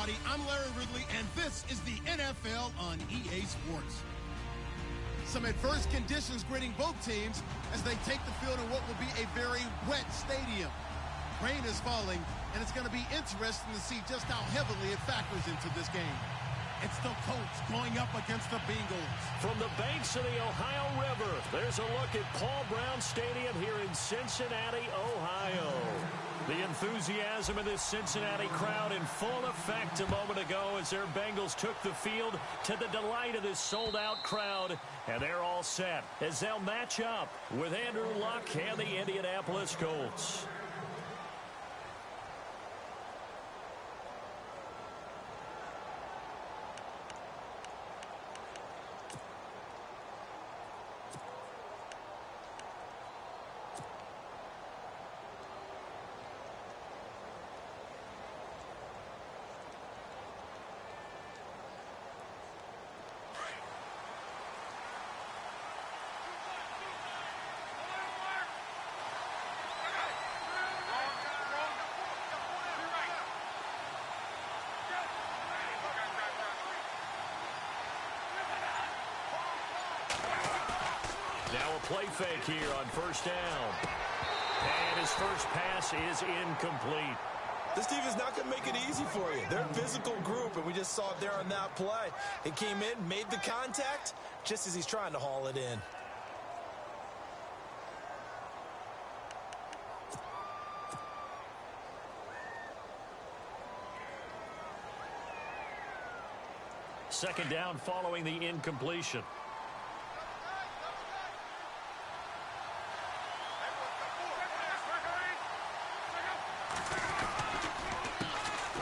everybody. I'm Larry Ridley, and this is the NFL on EA Sports. Some adverse conditions greeting both teams as they take the field in what will be a very wet stadium. Rain is falling, and it's going to be interesting to see just how heavily it factors into this game. It's the Colts going up against the Bengals. From the banks of the Ohio River, there's a look at Paul Brown Stadium here in Cincinnati, Ohio. The enthusiasm of this Cincinnati crowd in full effect a moment ago as their Bengals took the field to the delight of this sold-out crowd. And they're all set as they'll match up with Andrew Luck and the Indianapolis Colts. Now a play fake here on first down. And his first pass is incomplete. This defense is not going to make it easy for you. They're a physical group, and we just saw it there on that play. He came in, made the contact, just as he's trying to haul it in. Second down following the incompletion.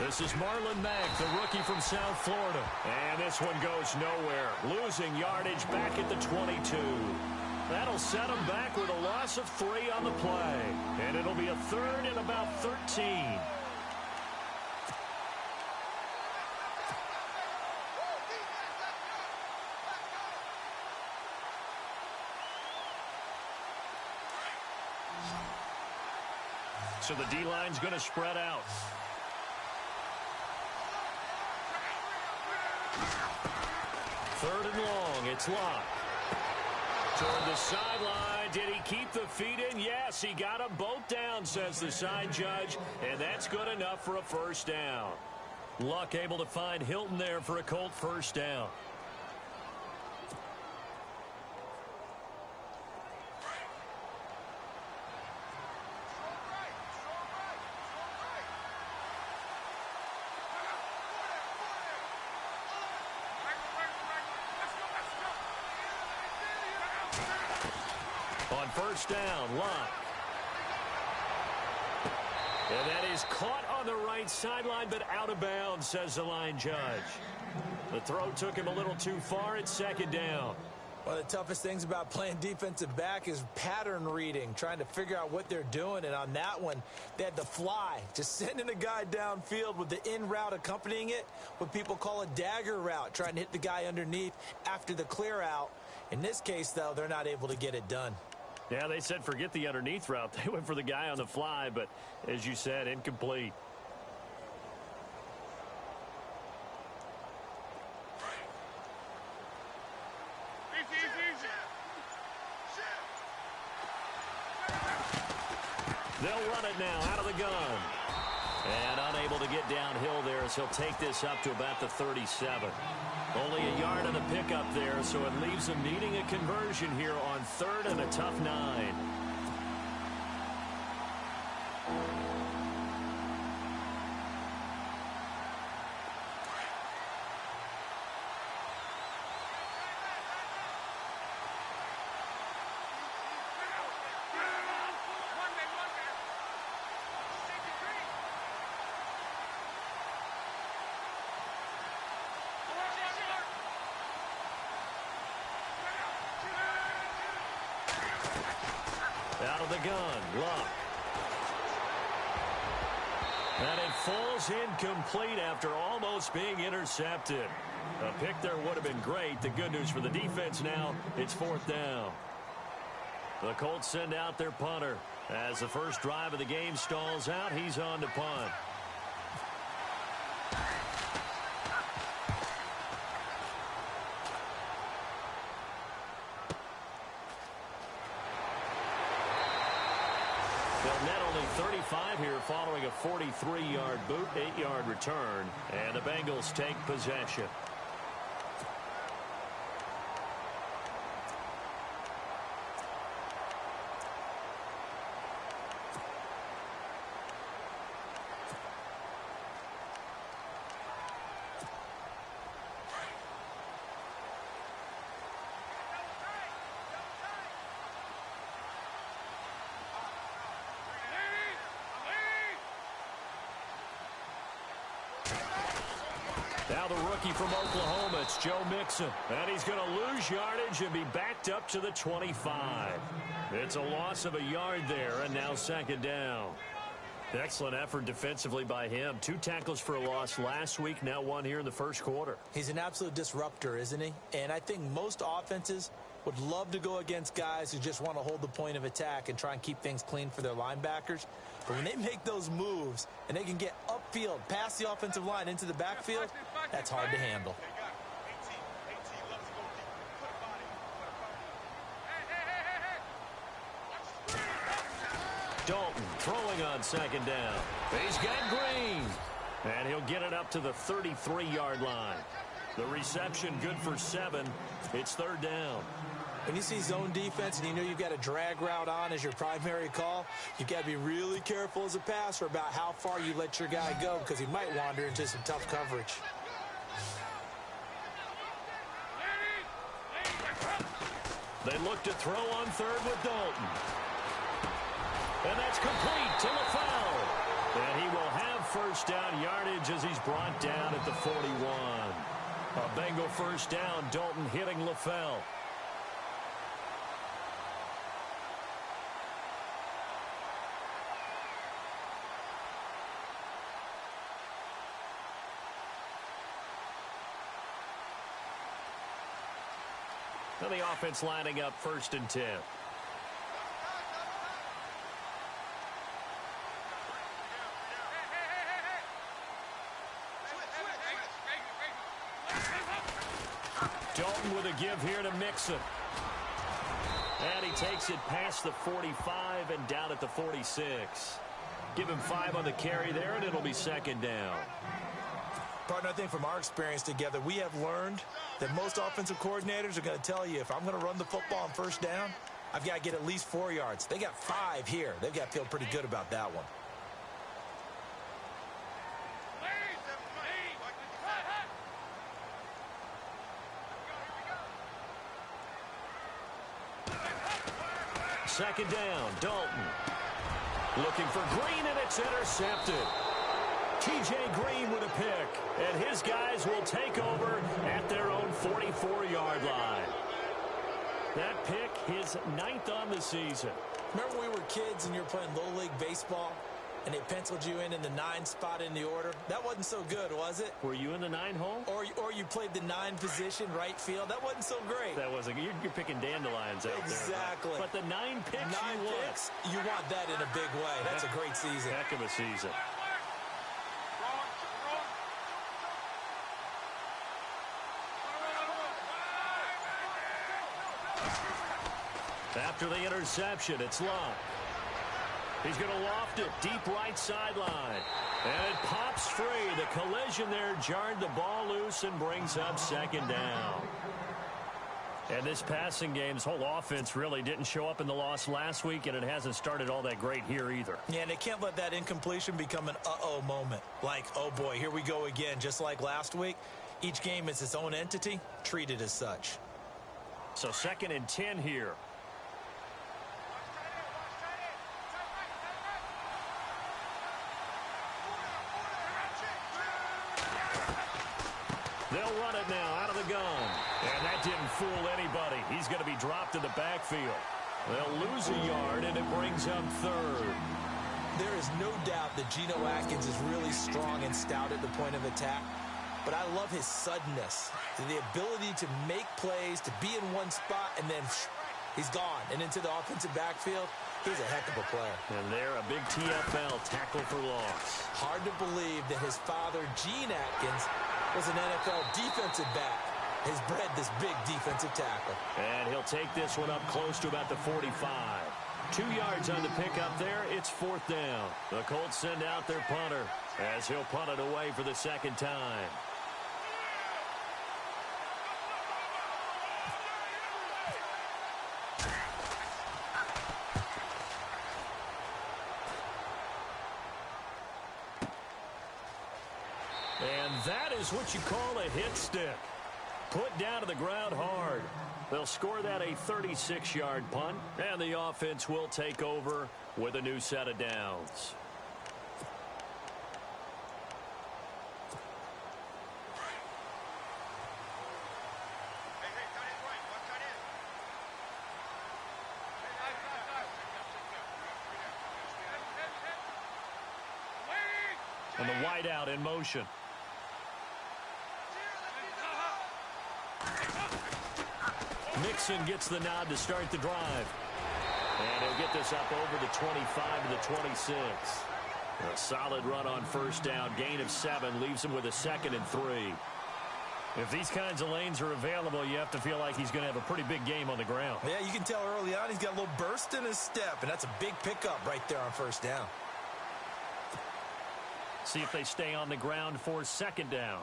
This is Marlon Mack, the rookie from South Florida. And this one goes nowhere. Losing yardage back at the 22. That'll set him back with a loss of 3 on the play. And it'll be a third and about 13. So the D-line's going to spread out. Third and long, it's Locke. Toward the sideline, did he keep the feet in? Yes, he got them both down, says the side judge, and that's good enough for a first down. Luck able to find Hilton there for a Colt first down. On first down, Luck. And that is caught on the right sideline, but out of bounds, says the line judge. The throw took him a little too far at second down. One of the toughest things about playing defensive back is pattern reading, trying to figure out what they're doing. And on that one, they had the fly, just sending a guy downfield with the in route accompanying it, what people call a dagger route, trying to hit the guy underneath after the clear out. In this case, though, they're not able to get it done. Yeah, they said forget the underneath route. They went for the guy on the fly, but as you said, incomplete. They'll run it now out of the gun. And unable to get downhill there, so he'll take this up to about the 37. Only a yard on the pickup there, so it leaves them needing a conversion here on third and a tough 9. Out of the gun, Luck. And it falls incomplete after almost being intercepted. A pick there would have been great. The good news for the defense now, it's fourth down. The Colts send out their punter. As the first drive of the game stalls out, he's on to punt. They'll net only 35 here following a 43-yard boot, 8-yard return, and the Bengals take possession. Now the rookie from Oklahoma, it's Joe Mixon. And he's going to lose yardage and be backed up to the 25. It's a loss of a yard there, and now second down. Excellent effort defensively by him. 2 tackles for a loss last week, now 1 here in the first quarter. He's an absolute disruptor, isn't he? And I think most offenses would love to go against guys who just want to hold the point of attack and try and keep things clean for their linebackers. But when they make those moves and they can get upfield, past the offensive line into the backfield, that's hard to handle. Dalton throwing on second down. He's got Green. And he'll get it up to the 33-yard line. The reception good for 7. It's third down. When you see zone defense and you know you've got a drag route on as your primary call, you've got to be really careful as a passer about how far you let your guy go because he might wander into some tough coverage. They look to throw on third with Dalton. And that's complete to LaFell. And he will have first down yardage as he's brought down at the 41. A Bengal first down, Dalton hitting LaFell. Now the offense lining up first and 10. Dalton with a give here to Mixon. And he takes it past the 45 and down at the 46. Give him 5 on the carry there, and it'll be second down. Partner, I think from our experience together, we have learned that most offensive coordinators are going to tell you, if I'm going to run the football on first down, I've got to get at least 4 yards. They got 5 here. They've got to feel pretty good about that one. Second down, Dalton. Looking for Green, and it's intercepted. T.J. Green with a pick, and his guys will take over at their own 44-yard line. That pick, his 9th on the season. Remember when we were kids and you were playing Little League Baseball, and they penciled you in the 9 spot in the order? That wasn't so good, was it? Were you in the 9 hole? Or you played the 9 position, right field? That wasn't so great. That wasn't. You're picking dandelions out there. Exactly. But the 9 picks 9 picks, you want that in a big way. That's a great season. Heck of a season. After the interception, it's Luck. He's going to loft it deep right sideline. And it pops free. The collision there jarred the ball loose and brings up second down. And this passing game's whole offense really didn't show up in the loss last week, and it hasn't started all that great here either. Yeah, and they can't let that incompletion become an uh-oh moment. Like, oh boy, here we go again, just like last week. Each game is its own entity, treated as such. So second and 10 here. They'll run it now out of the gun. And that didn't fool anybody. He's going to be dropped in the backfield. They'll lose a yard, and it brings up third. There is no doubt that Geno Atkins is really strong and stout at the point of attack. But I love his suddenness, the ability to make plays, to be in one spot, and then he's gone. And into the offensive backfield, he's a heck of a player. And there, a big TFL, tackle for loss. Hard to believe that his father, Gene Atkins, was an NFL defensive back. Has bred this big defensive tackle. And he'll take this one up close to about the 45. 2 yards on the pickup there. It's 4th down. The Colts send out their punter as he'll punt it away for the second time. And that is what you call a hit stick. Put down to the ground hard. They'll score that a 36-yard punt, and the offense will take over with a new set of downs. And the wideout in motion. Mixon gets the nod to start the drive. And he'll get this up over the 25 to the 26. A solid run on first down. Gain of 7 leaves him with a 2nd and 3. If these kinds of lanes are available, you have to feel like he's going to have a pretty big game on the ground. Yeah, you can tell early on he's got a little burst in his step, and that's a big pickup right there on first down. See if they stay on the ground for 2nd down.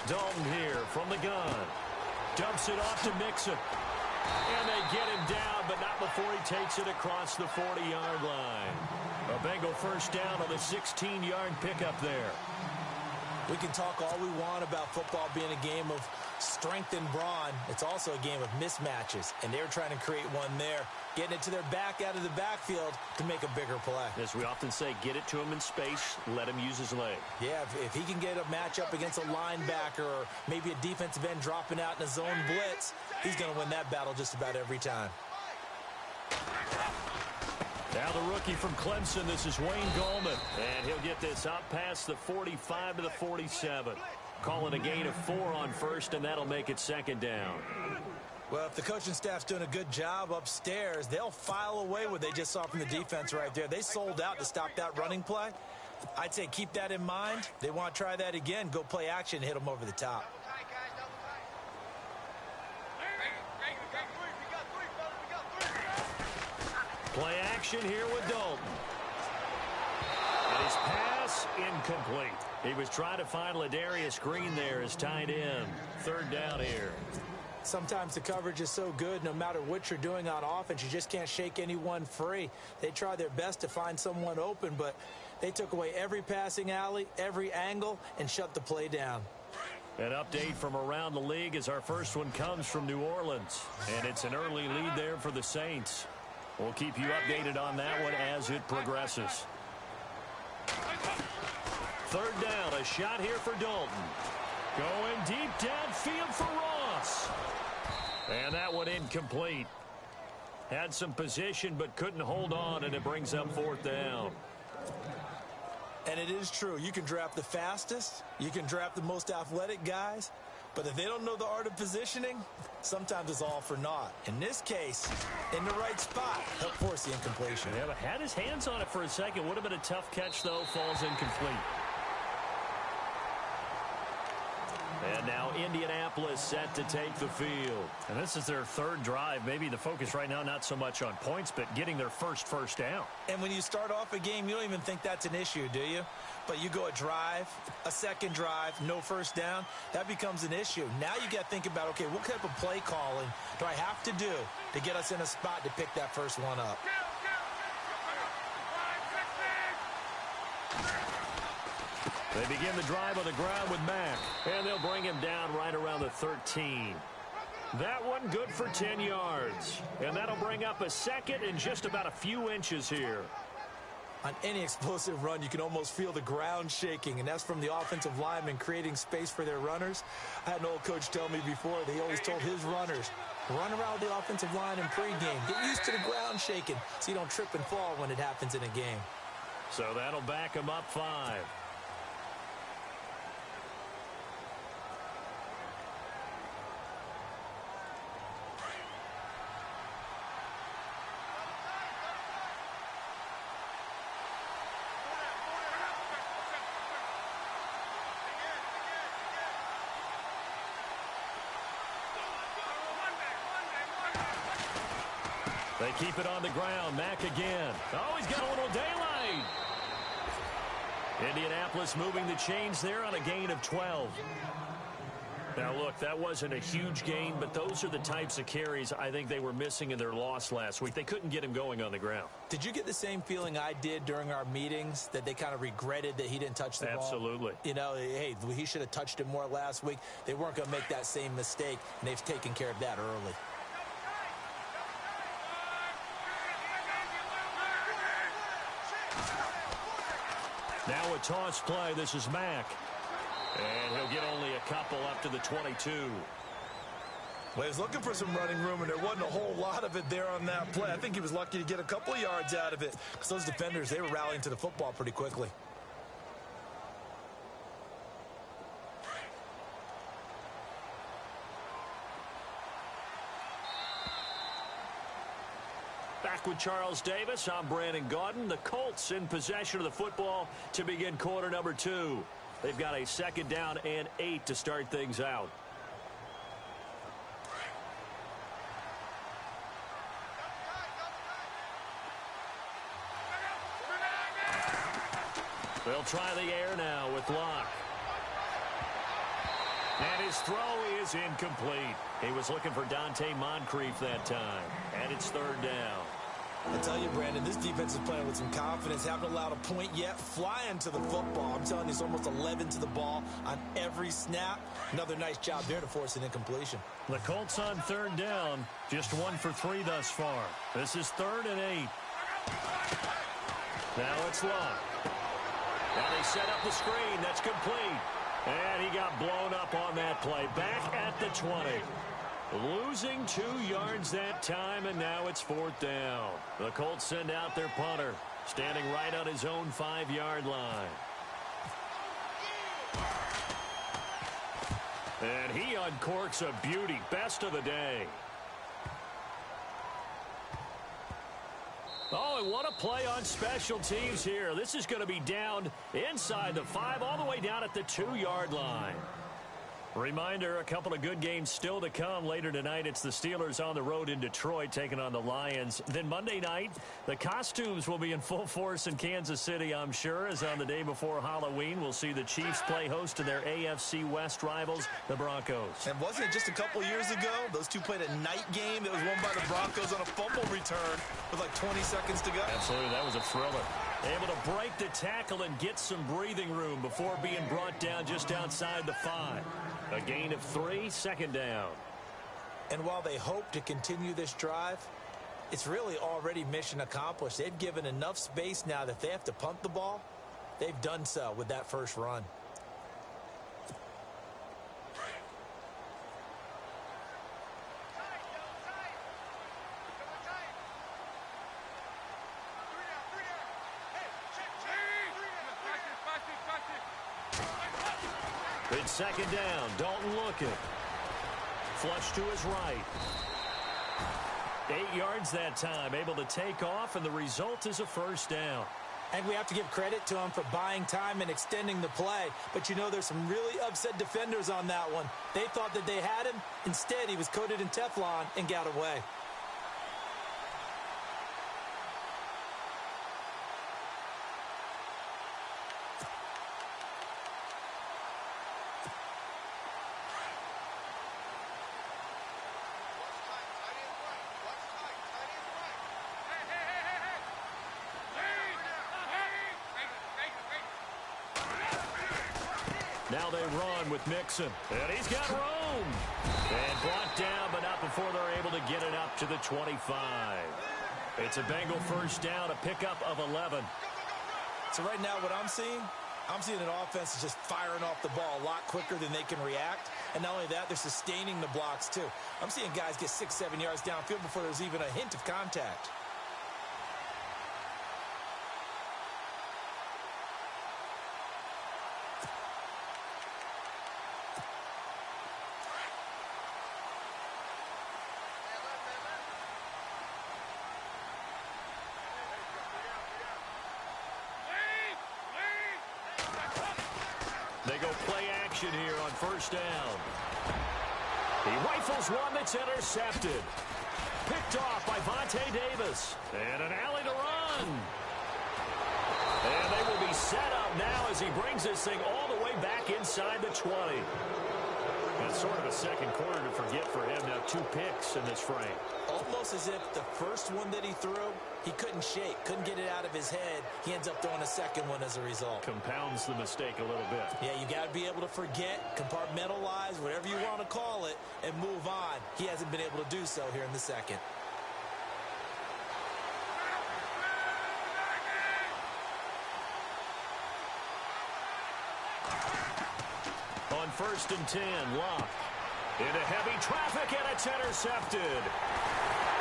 Dalton here from the gun. Dumps it off to Mixon. And they get him down, but not before he takes it across the 40-yard line. A Bengal first down on the 16-yard pickup there. We can talk all we want about football being a game of strength and brawn. It's also a game of mismatches, and they're trying to create one there, getting it to their back out of the backfield to make a bigger play. As we often say, get it to him in space, let him use his leg. Yeah, if he can get a matchup against a linebacker or maybe a defensive end dropping out in a zone blitz, he's going to win that battle just about every time. Now the rookie from Clemson, this is Wayne Gallman. And he'll get this up past the 45 to the 47. Calling a gain of 4 on first, and that'll make it 2nd down. Well, if the coaching staff's doing a good job upstairs, they'll file away what they just saw from the defense right there. They sold out to stop that running play. I'd say keep that in mind. They want to try that again. Go play action, hit them over the top. Play action here with Dalton. And his pass incomplete. He was trying to find Ladarius Green there as tight end. 3rd down here. Sometimes the coverage is so good, no matter what you're doing on offense, you just can't shake anyone free. They try their best to find someone open, but they took away every passing alley, every angle, and shut the play down. An update from around the league as our first one comes from New Orleans. And it's an early lead there for the Saints. We'll keep you updated on that one as it progresses. 3rd down, a shot here for Dalton. Going deep downfield for Ross. And that one incomplete. Had some position but couldn't hold on, and it brings up 4th down. And it is true. You can draft the fastest. You can draft the most athletic guys. But if they don't know the art of positioning, sometimes it's all for naught. In this case, in the right spot, help force the incompletion. Yeah, but had his hands on it for a second. Would have been a tough catch, though. Falls incomplete. And now Indianapolis set to take the field. And this is their 3rd drive. Maybe the focus right now not so much on points, but getting their first down. And when you start off a game, you don't even think that's an issue, do you? But you go a drive, a 2nd drive, no first down, that becomes an issue. Now you got to think about, okay, what type of play calling do I have to do to get us in a spot to pick that first one up? They begin the drive on the ground with Mack, and they'll bring him down right around the 13. That one good for 10 yards, and that'll bring up a 2nd and just about a few inches here. On any explosive run, you can almost feel the ground shaking, and that's from the offensive linemen creating space for their runners. I had an old coach tell me before, he always told his runners, run around the offensive line in pregame. Get used to the ground shaking so you don't trip and fall when it happens in a game. So that'll back them up 5. They keep it on the ground. Mack again. Oh, he's got a little daylight. Indianapolis moving the chains there on a gain of 12. Now, look, that wasn't a huge gain, but those are the types of carries I think they were missing in their loss last week. They couldn't get him going on the ground. Did you get the same feeling I did during our meetings, that they kind of regretted that he didn't touch the ball? Absolutely. You know, hey, he should have touched it more last week. They weren't going to make that same mistake, and they've taken care of that early. Now a toss play. This is Mack. And he'll get only a couple up to the 22. Well, he was looking for some running room, and there wasn't a whole lot of it there on that play. I think he was lucky to get a couple of yards out of it, because those defenders, they were rallying to the football pretty quickly. Back with Charles Davis, I'm Brandon Gaudin. The Colts in possession of the football to begin quarter number 2. They've got a 2nd down and 8 to start things out. They'll try the air now with Locke. And his throw is incomplete. He was looking for Dante Moncrief that time. And it's 3rd down. I tell you, Brandon, this defense is playing with some confidence. Haven't allowed a point yet. Flying to the football. I'm telling you, it's almost 11 to the ball on every snap. Another nice job there to force an incompletion. The Colts on 3rd down. Just 1 for 3 thus far. This is 3rd and 8. Now it's Locke. Now they set up the screen. That's complete. And he got blown up on that play. Back at the 20. Losing 2 yards that time, and now it's 4th down. The Colts send out their punter, standing right on his own 5-yard line. And he uncorks a beauty. Best of the day. Oh, and what a play on special teams here. This is going to be down inside the 5, all the way down at the 2-yard line. Reminder, a couple of good games still to come. Later tonight, it's the Steelers on the road in Detroit taking on the Lions. Then Monday night, the costumes will be in full force in Kansas City, I'm sure, as on the day before Halloween, we'll see the Chiefs play host to their AFC West rivals, the Broncos. And wasn't it just a couple years ago, those two played a night game that was won by the Broncos on a fumble return with like 20 seconds to go? Absolutely, that was a thriller. Able to break the tackle and get some breathing room before being brought down just outside the 5. A gain of 3, 2nd down. And while they hope to continue this drive, it's really already mission accomplished. They've given enough space now that they have to punt the ball. They've done so with that first run. It's 2nd down. Dalton looking. Flush to his right. 8 yards that time. Able to take off, and the result is a 1st down. And we have to give credit to him for buying time and extending the play. But, you know, there's some really upset defenders on that one. They thought that they had him. Instead, he was coated in Teflon and got away. Now they run with Mixon. And he's got room. And brought down, but not before they're able to get it up to the 25. It's a Bengal 1st down, a pickup of 11. So right now what I'm seeing an offense is just firing off the ball a lot quicker than they can react. And not only that, they're sustaining the blocks too. I'm seeing guys get 6, 7 yards downfield before there's even a hint of contact. They go play action here on 1st down. He rifles one that's intercepted. Picked off by Vontae Davis. And an alley to run. And they will be set up now as he brings this thing all the way back inside the 20. It's sort of a second quarter to forget for him. Now 2 picks in this frame. Almost as if the first one that he threw, he couldn't shake, couldn't get it out of his head. He ends up throwing a second one as a result. Compounds the mistake a little bit. Yeah, you got to be able to forget, compartmentalize, whatever you want to call it, and move on. He hasn't been able to do so here in the second. On 1st and 10, Locke. Into heavy traffic, and it's intercepted.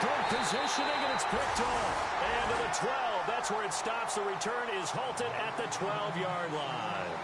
Good positioning, and it's picked off. And to the 12, that's where it stops. The return is halted at the 12-yard line.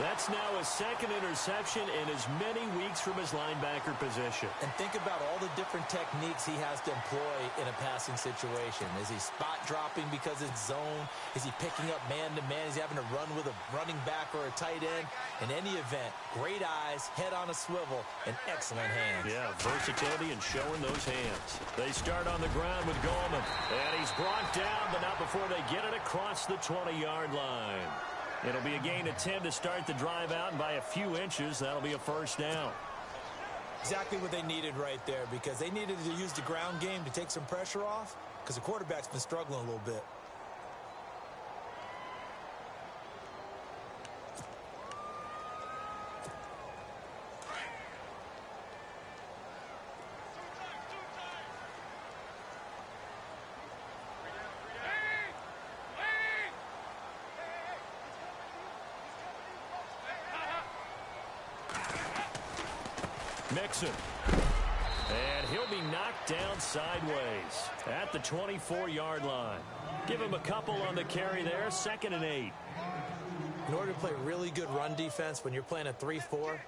That's now his second interception in as many weeks from his linebacker position. And think about all the different techniques he has to employ in a passing situation. Is he spot dropping because it's zone? Is he picking up man-to-man? Is he having to run with a running back or a tight end? In any event, great eyes, head on a swivel, and excellent hands. Yeah, versatility and showing those hands. They start on the ground with Gallman. And he's brought down, but not before they get it across the 20-yard line. It'll be a gain of 10 to start the drive out, and by a few inches, that'll be a first down. Exactly what they needed right there, because they needed to use the ground game to take some pressure off, because the quarterback's been struggling a little bit. Mixon. And he'll be knocked down sideways at the 24-yard line. Give him a couple on the carry there. 2nd and 8. In order to play really good run defense when you're playing a 3-4,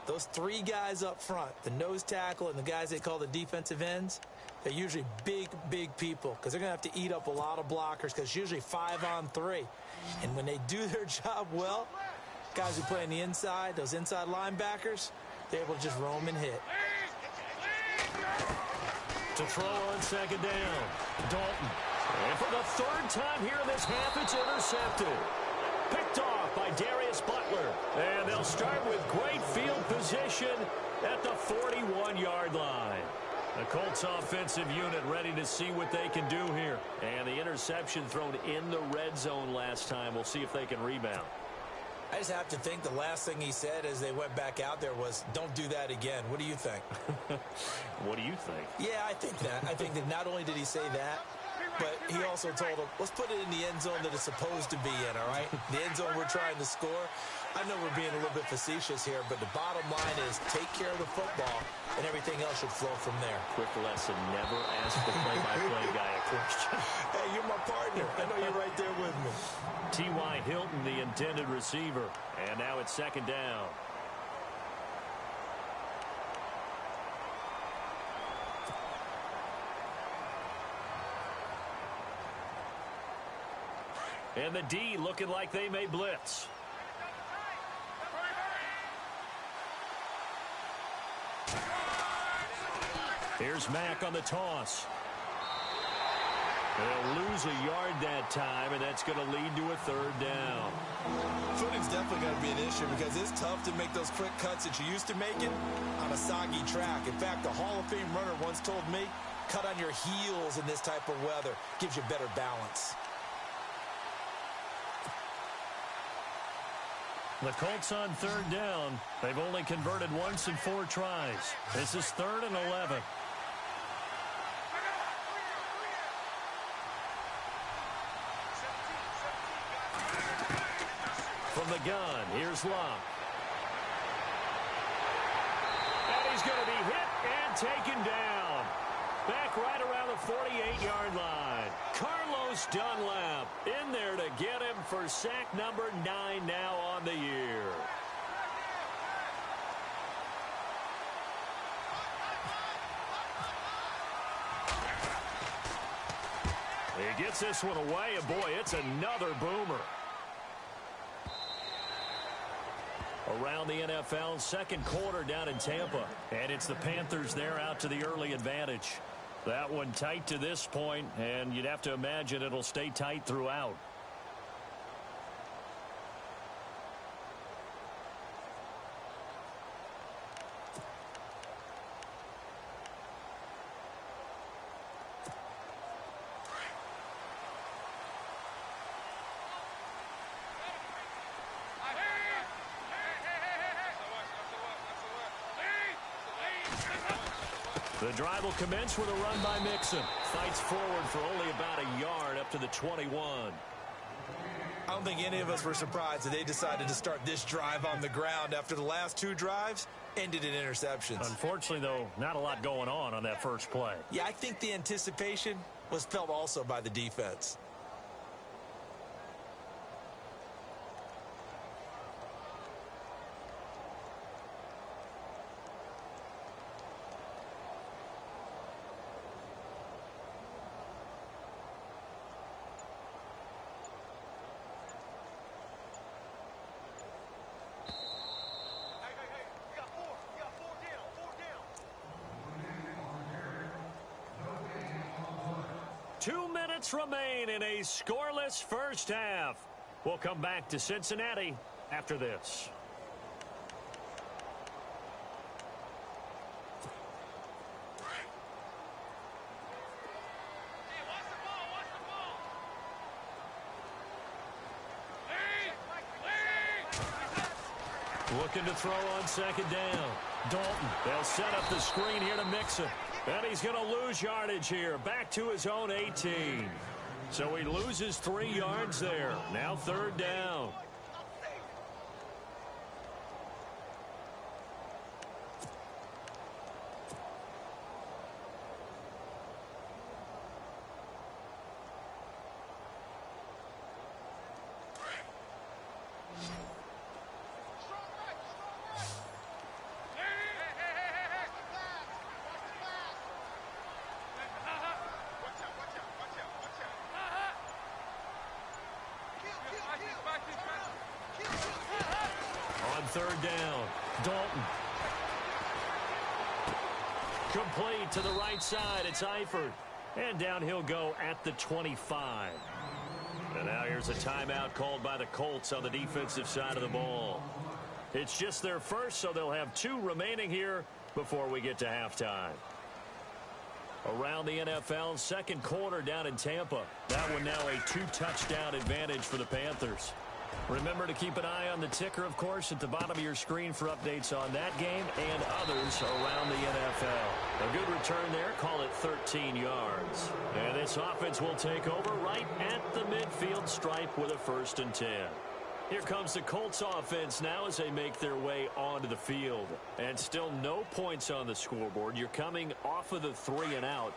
those 3 guys up front, the nose tackle and the guys they call the defensive ends, they're usually big, big people because they're going to have to eat up a lot of blockers because it's usually 5-on-3. And when they do their job well, guys who play on the inside, those inside linebackers, they're able to just roam and hit. To throw on 2nd down, Dalton. And for the 3rd time here in this half, it's intercepted. Picked off by Darius Butler. And they'll start with great field position at the 41-yard line. The Colts offensive unit ready to see what they can do here. And the interception thrown in the red zone last time. We'll see if they can rebound. I just have to think the last thing he said as they went back out there was, don't do that again. What do you think? What do you think? Yeah, I think that. I think that not only did he say that, but he also told them, let's put it in the end zone that it's supposed to be in, all right? The end zone we're trying to score. I know we're being a little bit facetious here, but the bottom line is take care of the football, and everything else should flow from there. Quick lesson, never ask the play-by-play guy a question. Hey, you're my partner. I know you're right there with me. T.Y. Hilton, the intended receiver. And now it's 2nd down. And the D looking like they may blitz. Here's Mack on the toss. They'll lose a yard that time, and that's going to lead to a 3rd down. Footing's definitely going to be an issue because it's tough to make those quick cuts that you're used to making on a soggy track. In fact, a Hall of Fame runner once told me, cut on your heels in this type of weather. Gives you better balance. The Colts on 3rd down. They've only converted once in 4 tries. This is 3rd and 11. From the gun, here's Locke. And he's going to be hit and taken down. Back right around the 48-yard line. Carlos Dunlap in there to get him for sack number 9 now on the year. He gets this one away, and boy, it's another boomer. Around the NFL, 2nd quarter down in Tampa. And it's the Panthers there out to the early advantage. That one tight to this point, and you'd have to imagine it'll stay tight throughout. The drive will commence with a run by Mixon. Fights forward for only about a yard up to the 21. I don't think any of us were surprised that they decided to start this drive on the ground after the last two drives ended in interceptions. Unfortunately, though, not a lot going on that first play. Yeah, I think the anticipation was felt also by the defense. Remain in a scoreless first half. We'll come back to Cincinnati after this. Looking to throw on second down. Dalton. They'll set up the screen here to Mixon. And he's going to lose yardage here. Back to his own 18. So he loses 3 yards there. Now third down. Third down. Dalton. Complete to the right side. It's Eifert. And down he'll go at the 25. And now here's a timeout called by the Colts on the defensive side of the ball. It's just their first, so they'll have 2 remaining here before we get to halftime. Around the NFL, second quarter down in Tampa. That one now a 2-touchdown advantage for the Panthers. Remember to keep an eye on the ticker, of course, at the bottom of your screen for updates on that game and others around the NFL. A good return there, call it 13 yards. And this offense will take over right at the midfield stripe with a 1st and 10. Here comes the Colts offense now as they make their way onto the field. And still no points on the scoreboard. You're coming off of the 3 and out.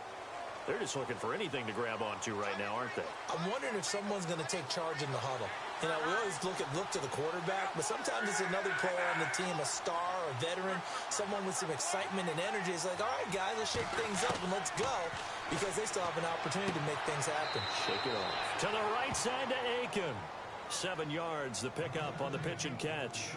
They're just looking for anything to grab onto right now, aren't they? I'm wondering if someone's going to take charge in the huddle. You know, we always look to the quarterback, but sometimes it's another player on the team, a star, a veteran, someone with some excitement and energy. It's like, all right, guys, let's shake things up and let's go, because they still have an opportunity to make things happen. Shake it off. To the right side to Aiken. 7 yards, the pickup on the pitch and catch.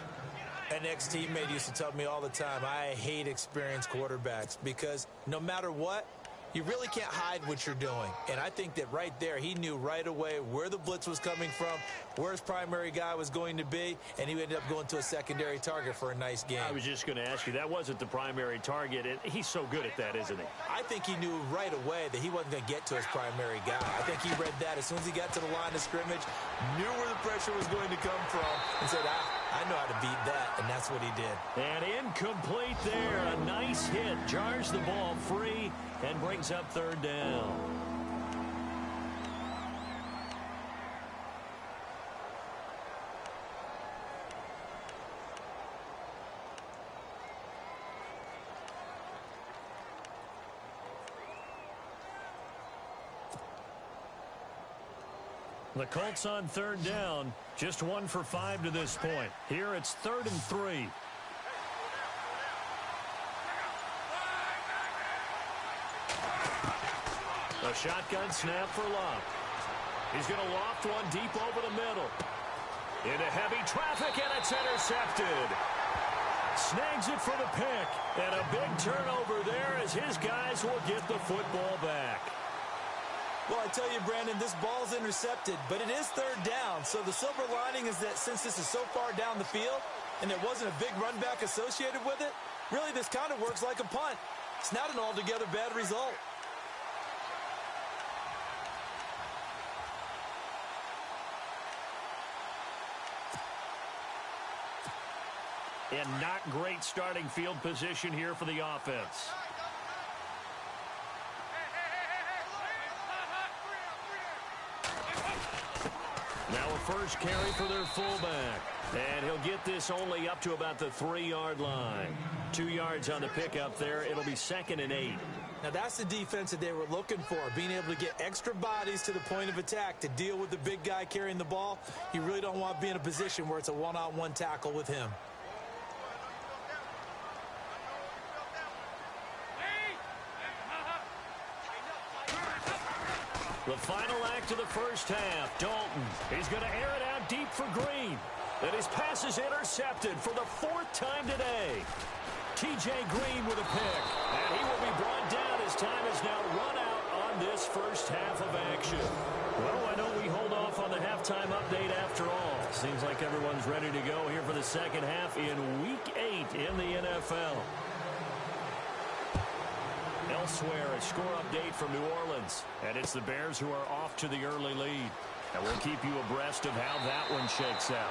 An ex-teammate used to tell me all the time, I hate experienced quarterbacks because no matter what, you really can't hide what you're doing. And I think that right there, he knew right away where the blitz was coming from, where his primary guy was going to be, and he ended up going to a secondary target for a nice game. I was just going to ask you, that wasn't the primary target. He's so good at that, isn't he? I think he knew right away that he wasn't going to get to his primary guy. I think he read that as soon as he got to the line of scrimmage, knew where the pressure was going to come from, and said, I know how to beat that, and that's what he did. And incomplete there. A nice hit. Jars the ball free and brings up third down. The Colts on third down, just 1 for 5 to this point. Here it's 3rd and 3. A shotgun snap for Locke. He's going to loft one deep over the middle. Into heavy traffic, and it's intercepted. Snags it for the pick. And a big turnover there as his guys will get the football back. Well, I tell you, Brandon, this ball's intercepted, but it is third down. So the silver lining is that since this is so far down the field and there wasn't a big run back associated with it, really this kind of works like a punt. It's not an altogether bad result. And not great starting field position here for the offense. Now a first carry for their fullback. And he'll get this only up to about the 3-yard line. 2 yards on the pickup there. It'll be 2nd and 8. Now that's the defense that they were looking for, being able to get extra bodies to the point of attack to deal with the big guy carrying the ball. You really don't want to be in a position where it's a one-on-one tackle with him. The final act of the first half. Dalton, he's going to air it out deep for Green. And his pass is intercepted for the 4th time today. T.J. Green with a pick. And he will be brought down as time is now run out on this first half of action. Well, I know we hold off on the halftime update after all. Seems like everyone's ready to go here for the second half in Week 8 in the NFL. Elsewhere, a score update from New Orleans. And it's the Bears who are off to the early lead. And we'll keep you abreast of how that one shakes out.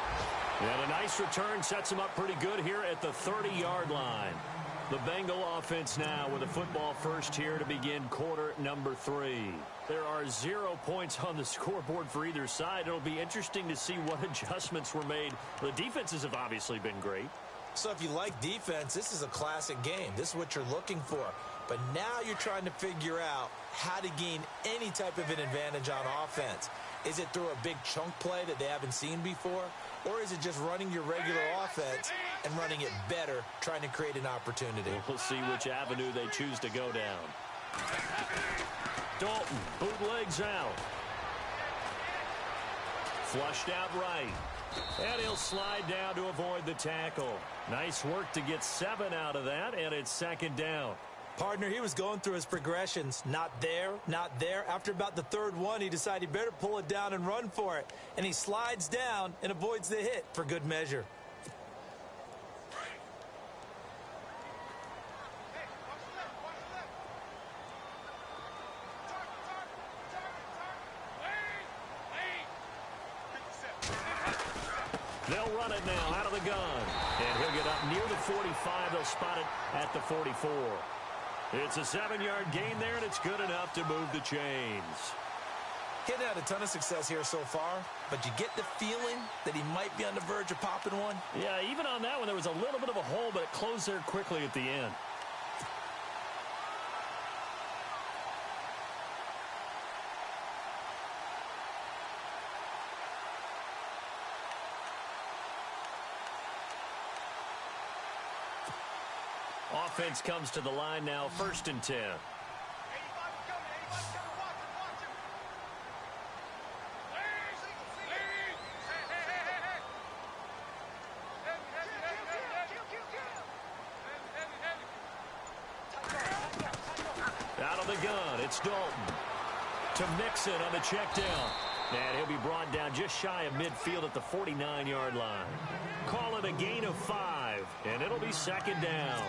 And a nice return sets them up pretty good here at the 30-yard line. The Bengal offense now with a football first here to begin quarter number 3. There are 0 points on the scoreboard for either side. It'll be interesting to see what adjustments were made. The defenses have obviously been great. So if you like defense, this is a classic game. This is what you're looking for. But now you're trying to figure out how to gain any type of an advantage on offense. Is it through a big chunk play that they haven't seen before? Or is it just running your regular offense and running it better, trying to create an opportunity? We'll see which avenue they choose to go down. Dalton, bootlegs out. Flushed out right. And he'll slide down to avoid the tackle. Nice work to get 7 out of that, and it's 2nd down. Partner, he was going through his progressions. Not there, not there. After about the 3rd one, he decided he better pull it down and run for it. And he slides down and avoids the hit for good measure. They'll run it now out of the gun. And he'll get up near the 45. They'll spot it at the 44. It's a 7-yard gain there, and it's good enough to move the chains. He hasn't had a ton of success here so far, but you get the feeling that he might be on the verge of popping one. Yeah, even on that one, there was a little bit of a hole, but it closed there quickly at the end. Offense comes to the line now, 1st and 10. Out of the gun, it's Dalton. To Mixon on the check down. And he'll be brought down just shy of midfield at the 49-yard line. Call it a gain of 5, and it'll be 2nd down.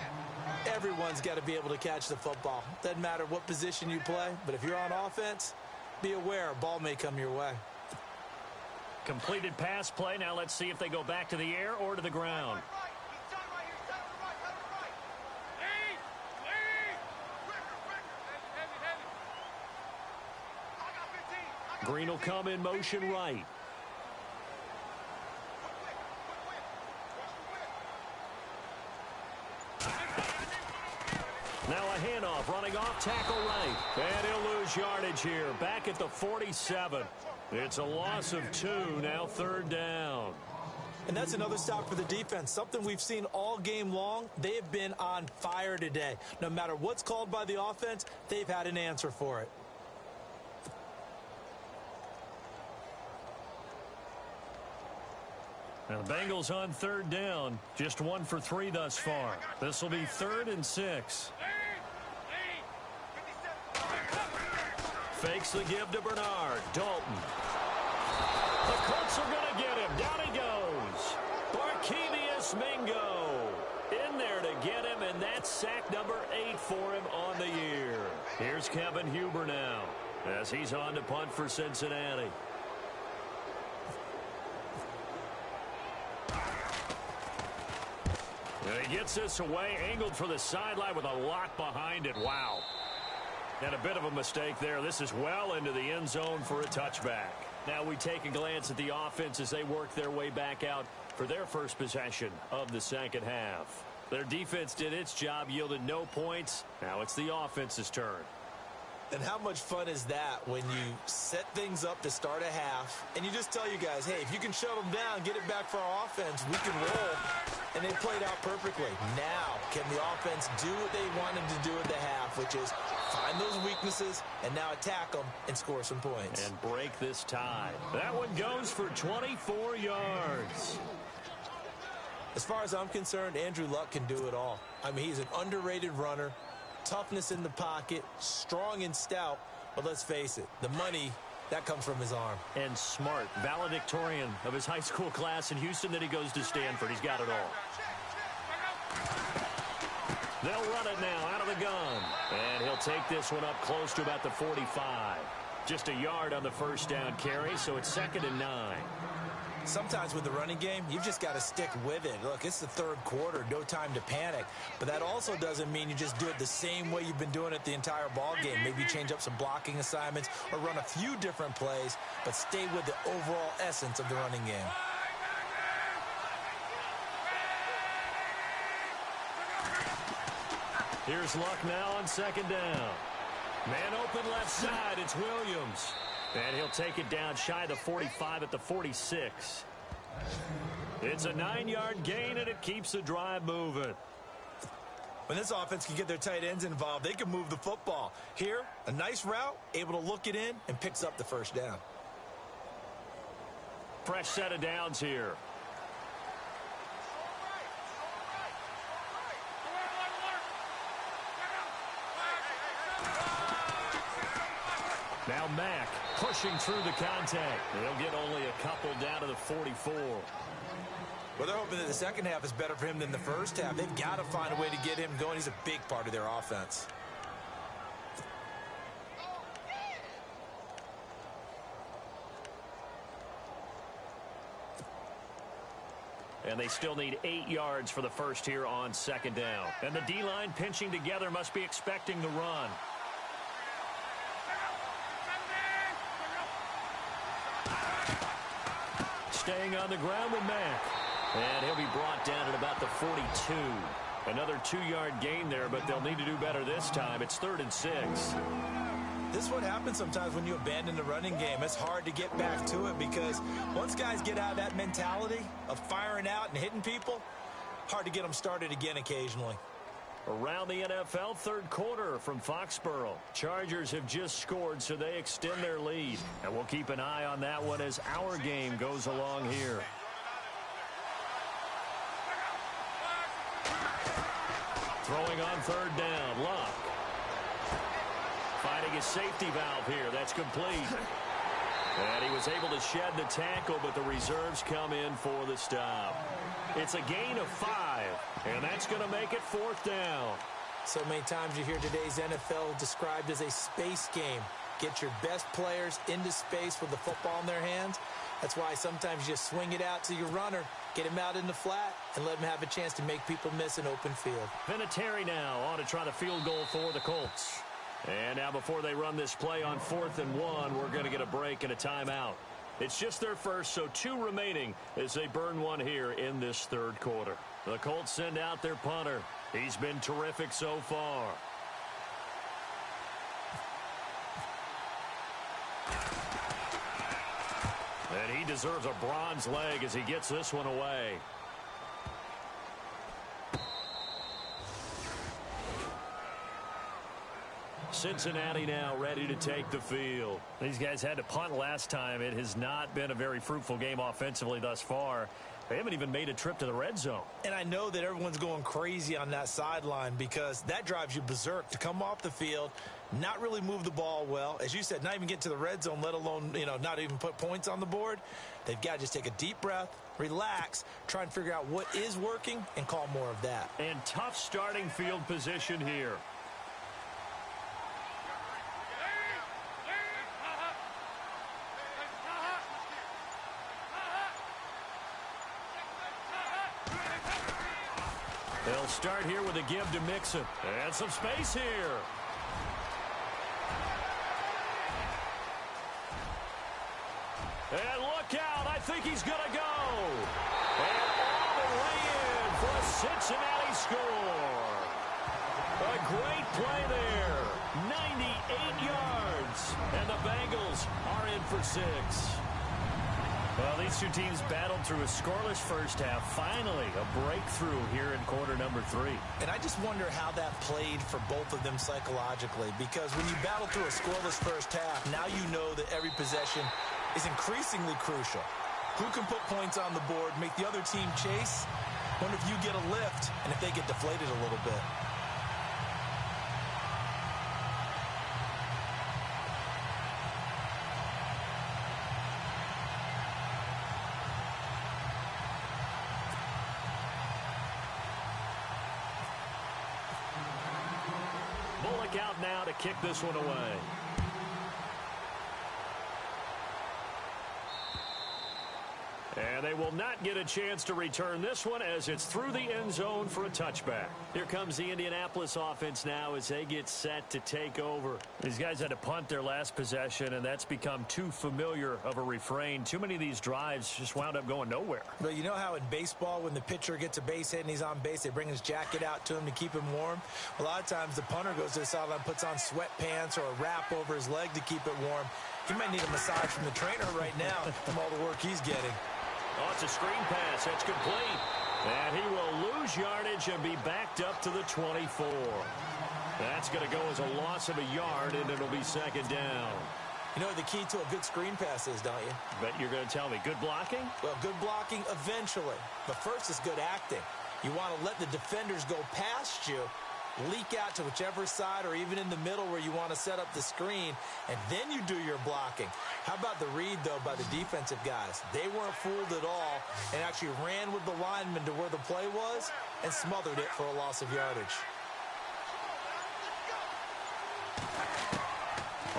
Everyone's got to be able to catch the football. Doesn't matter what position you play, but if you're on offense, be aware a ball may come your way. Completed pass play. Now let's see if they go back to the air or to the ground. Green will come in motion right. Now a handoff, running off, tackle right. And he'll lose yardage here, back at the 47. It's a loss of 2, now 3rd down. And that's another stop for the defense, something we've seen all game long. They have been on fire today. No matter what's called by the offense, they've had an answer for it. Now the Bengals on third down, just 1 for 3 thus far. This will be 3rd and 6. Fakes the give to Bernard. Dalton. The Colts are going to get him. Down he goes. Barkevious Mingo in there to get him, and that's sack number 8 for him on the year. Here's Kevin Huber now as he's on to punt for Cincinnati. And he gets this away, angled for the sideline with a lot behind it. Wow. And a bit of a mistake there. This is well into the end zone for a touchback. Now we take a glance at the offense as they work their way back out for their first possession of the second half. Their defense did its job, yielded no points. Now it's the offense's turn. And how much fun is that when you set things up to start a half and you just tell you guys, hey, if you can shut them down, get it back for our offense, we can roll. And they played out perfectly. Now, can the offense do what they wanted to do at the half, which is find those weaknesses and now attack them and score some points. And break this tie. That one goes for 24 yards. As far as I'm concerned, Andrew Luck can do it all. I mean, he's an underrated runner. Toughness in the pocket, strong and stout, but let's face it, the money, that comes from his arm. And smart, valedictorian of his high school class in Houston, then he goes to Stanford. He's got it all. They'll run it now out of the gun. And he'll take this one up close to about the 45. Just a yard on the first down carry, so it's 2nd and 9. Sometimes with the running game, you've just got to stick with it. Look, it's the third quarter, no time to panic. But that also doesn't mean you just do it the same way you've been doing it the entire ball game. Maybe change up some blocking assignments or run a few different plays, but stay with the overall essence of the running game. Here's Luck now on 2nd down. Man open left side, it's Williams. And he'll take it down shy of the 45 at the 46. It's a 9-yard gain, and it keeps the drive moving. When this offense can get their tight ends involved, they can move the football. Here, a nice route, able to look it in, and picks up the first down. Fresh set of downs here. Now Mack pushing through the contact. They'll get only a couple down to the 44. Well, they're hoping that the second half is better for him than the first half. They've got to find a way to get him going. He's a big part of their offense. And they still need 8 yards for the first here on 2nd down. And the D-line pinching together must be expecting the run. Staying on the ground with Mack. And he'll be brought down at about the 42. Another 2-yard gain there, but they'll need to do better this time. It's 3rd and 6. This is what happens sometimes when you abandon the running game. It's hard to get back to it because once guys get out of that mentality of firing out and hitting people, hard to get them started again occasionally. Around the NFL, third quarter from Foxborough. Chargers have just scored, so they extend their lead. And we'll keep an eye on that one as our game goes along here. Throwing on 3rd down, Luck. Finding a safety valve here. That's complete. And he was able to shed the tackle, but the reserves come in for the stop. It's a gain of 5, and that's going to make it 4th down. So many times you hear today's NFL described as a space game. Get your best players into space with the football in their hands. That's why sometimes you just swing it out to your runner, get him out in the flat, and let him have a chance to make people miss an open field. Vinatieri now on to try the field goal for the Colts. And now before they run this play on 4th and 1, we're going to get a break and a timeout. It's just their first, so 2 remaining as they burn one here in this third quarter. The Colts send out their punter. He's been terrific so far. And he deserves a bronze leg as he gets this one away. Cincinnati now ready to take the field. These guys had to punt last time. It has not been a very fruitful game offensively thus far. They haven't even made a trip to the red zone. And I know that everyone's going crazy on that sideline because that drives you berserk to come off the field, not really move the ball well. As you said, not even get to the red zone, let alone, not even put points on the board. They've got to just take a deep breath, relax, try and figure out what is working and call more of that. And tough starting field position here. They'll start here with a give to Mixon. And some space here. And look out. I think he's going to go. And all the way in for a Cincinnati score. A great play there. 98 yards. And the Bengals are in for 6. Well, these two teams battled through a scoreless first half. Finally, a breakthrough here in quarter number 3. And I just wonder how that played for both of them psychologically, because when you battle through a scoreless first half, now you know that every possession is increasingly crucial. Who can put points on the board, make the other team chase? Wonder if you get a lift and if they get deflated a little bit. Out now to kick this one away. And they will not get a chance to return this one as it's through the end zone for a touchback. Here comes the Indianapolis offense now as they get set to take over. These guys had to punt their last possession, and that's become too familiar of a refrain. Too many of these drives just wound up going nowhere. But you know how in baseball, when the pitcher gets a base hit and he's on base, they bring his jacket out to him to keep him warm? A lot of times the punter goes to the sideline, puts on sweatpants or a wrap over his leg to keep it warm. He might need a massage from the trainer right now from all the work he's getting. Oh, it's a screen pass. That's complete. And he will lose yardage and be backed up to the 24. That's going to go as a loss of a yard, and it'll be second down. You know what the key to a good screen pass is, don't you? Bet you're going to tell me. Good blocking? Well, good blocking eventually. But first is good acting. You want to let the defenders go past you, leak out to whichever side or even in the middle where you want to set up the screen, and then you do your blocking. How about the read, though, by the defensive guys? They weren't fooled at all and actually ran with the lineman to where the play was and smothered it for a loss of yardage.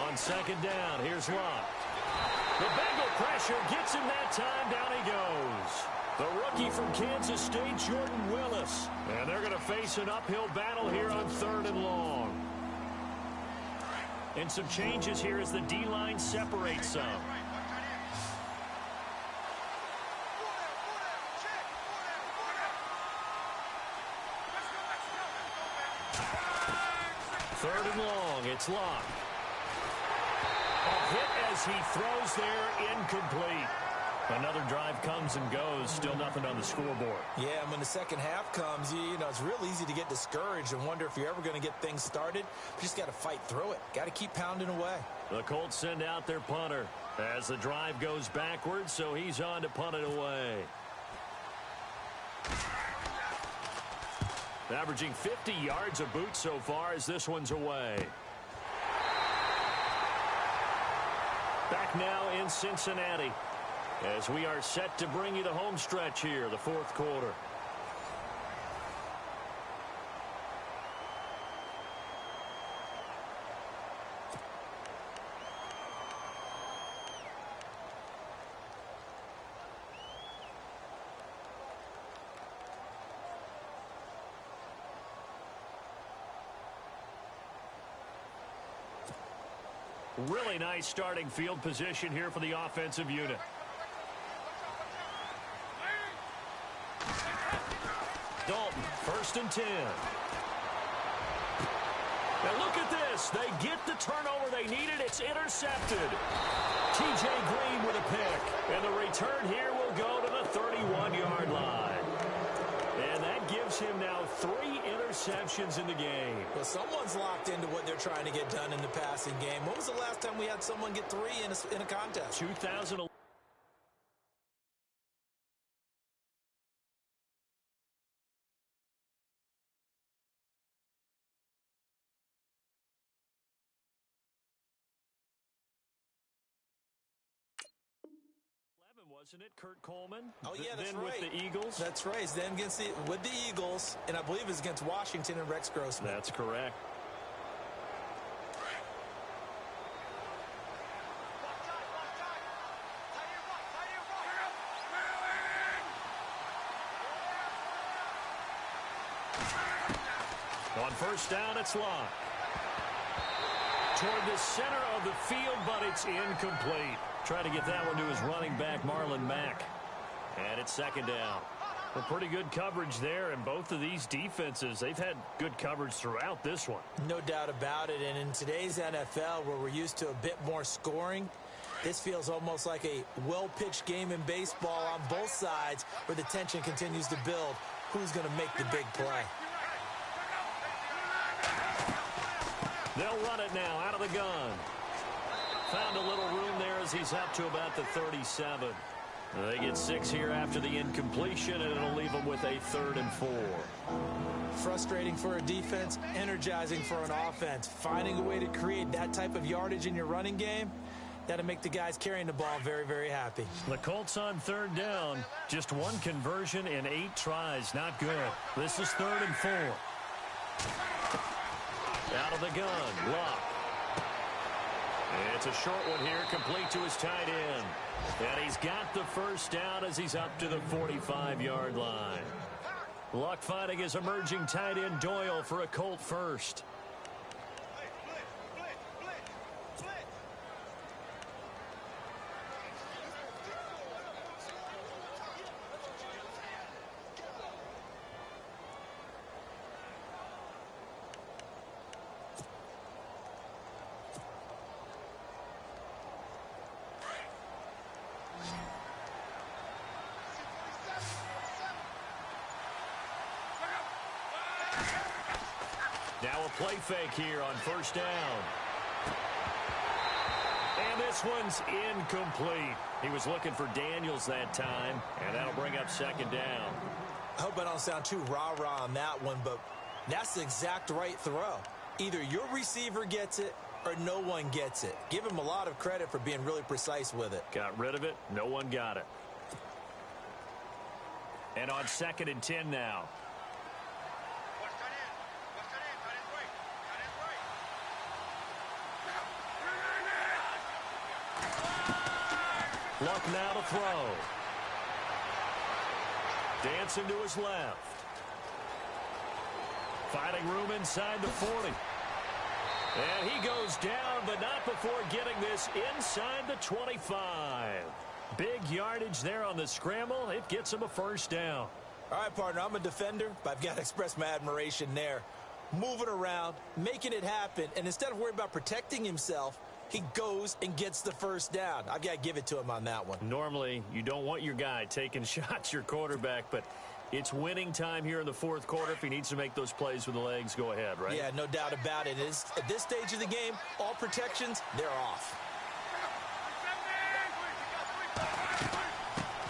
On second down, here's Locke. The Bengal pressure gets him that time. Down he goes. The rookie from Kansas State, Jordan Willis. And they're going to face an uphill battle here on 3rd and long. And some changes here as the D-line separates some. Third and long, it's Locke. A hit as he throws there, incomplete. Another drive comes and goes, still nothing on the scoreboard. Yeah, and when the second half comes, you know, it's real easy to get discouraged and wonder if you're ever going to get things started. You just got to fight through it. Got to keep pounding away. The Colts send out their punter as the drive goes backwards, so he's on to punt it away. Averaging 50 yards a boot so far as this one's away. Back now in Cincinnati as we are set to bring you the home stretch here, the 4th quarter. Really nice starting field position here for the offensive unit. Dalton, 1st and 10. Now look at this. They get the turnover they needed. It's intercepted. T.J. Green with a pick. And the return here will go to the 31-yard line. And that gives him now 3 interceptions in the game. Well, someone's locked into what they're trying to get done in the passing game. When was the last time we had someone get 3 in a contest? 2011. wasn't it, Kurt Coleman? Oh, yeah, that's then right. with the Eagles? That's right. Then with the Eagles, and I believe it's against Washington and Rex Grossman. That's correct. On first down, it's Locke. Toward the center of the field, but it's incomplete. Trying to get that one to his running back, Marlon Mack. And it's second down. Well, pretty good coverage there, and both of these defenses, they've had good coverage throughout this one. No doubt about it, and in today's NFL, where we're used to a bit more scoring, this feels almost like a well-pitched game in baseball on both sides where the tension continues to build. Who's going to make the big play? They'll run it now out of the gun. Found a little room there as he's up to about the 37. They get 6 here after the incompletion, and it'll leave them with a 3rd and 4. Frustrating for a defense, energizing for an offense. Finding a way to create that type of yardage in your running game, that'll make the guys carrying the ball very, very happy. The Colts on 3rd down. Just 1 conversion in 8 tries. Not good. This is 3rd and 4. Out of the gun, Locke. It's a short one here, complete to his tight end. And he's got the first down as he's up to the 45-yard line. Luck finding his emerging tight end Doyle for a Colt first. Now a play fake here on first down. And this one's incomplete. He was looking for Daniels that time, and that'll bring up second down. I hope I don't sound too rah-rah on that one, but that's the exact right throw. Either your receiver gets it or no one gets it. Give him a lot of credit for being really precise with it. Got rid of it. No one got it. And on 2nd and 10 now. Luck now to throw. Dancing to his left. Finding room inside the 40. And he goes down, but not before getting this inside the 25. Big yardage there on the scramble. It gets him a first down. All right, partner, I'm a defender, but I've got to express my admiration there. Moving around, making it happen, and instead of worrying about protecting himself, he goes and gets the first down. I've got to give it to him on that one. Normally, you don't want your guy taking shots, your quarterback, but it's winning time here in the 4th quarter. If he needs to make those plays with the legs, go ahead, right? Yeah, no doubt about it. At this stage of the game, all protections, they're off.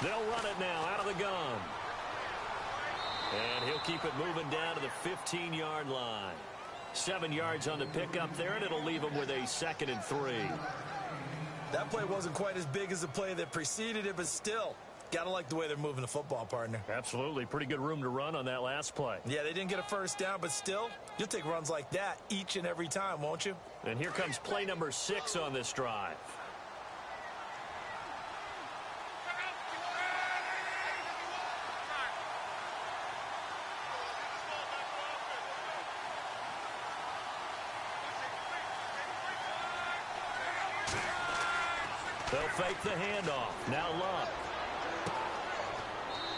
They'll run it now out of the gun. And he'll keep it moving down to the 15-yard line. 7 yards on the pickup there, and it'll leave him with a 2nd and 3. That play wasn't quite as big as the play that preceded it, but still, gotta like the way they're moving the football, partner. Absolutely. Pretty good room to run on that last play. Yeah, they didn't get a first down, but still, you'll take runs like that each and every time, won't you? And here comes play number 6 on this drive. They'll fake the handoff. Now Luck.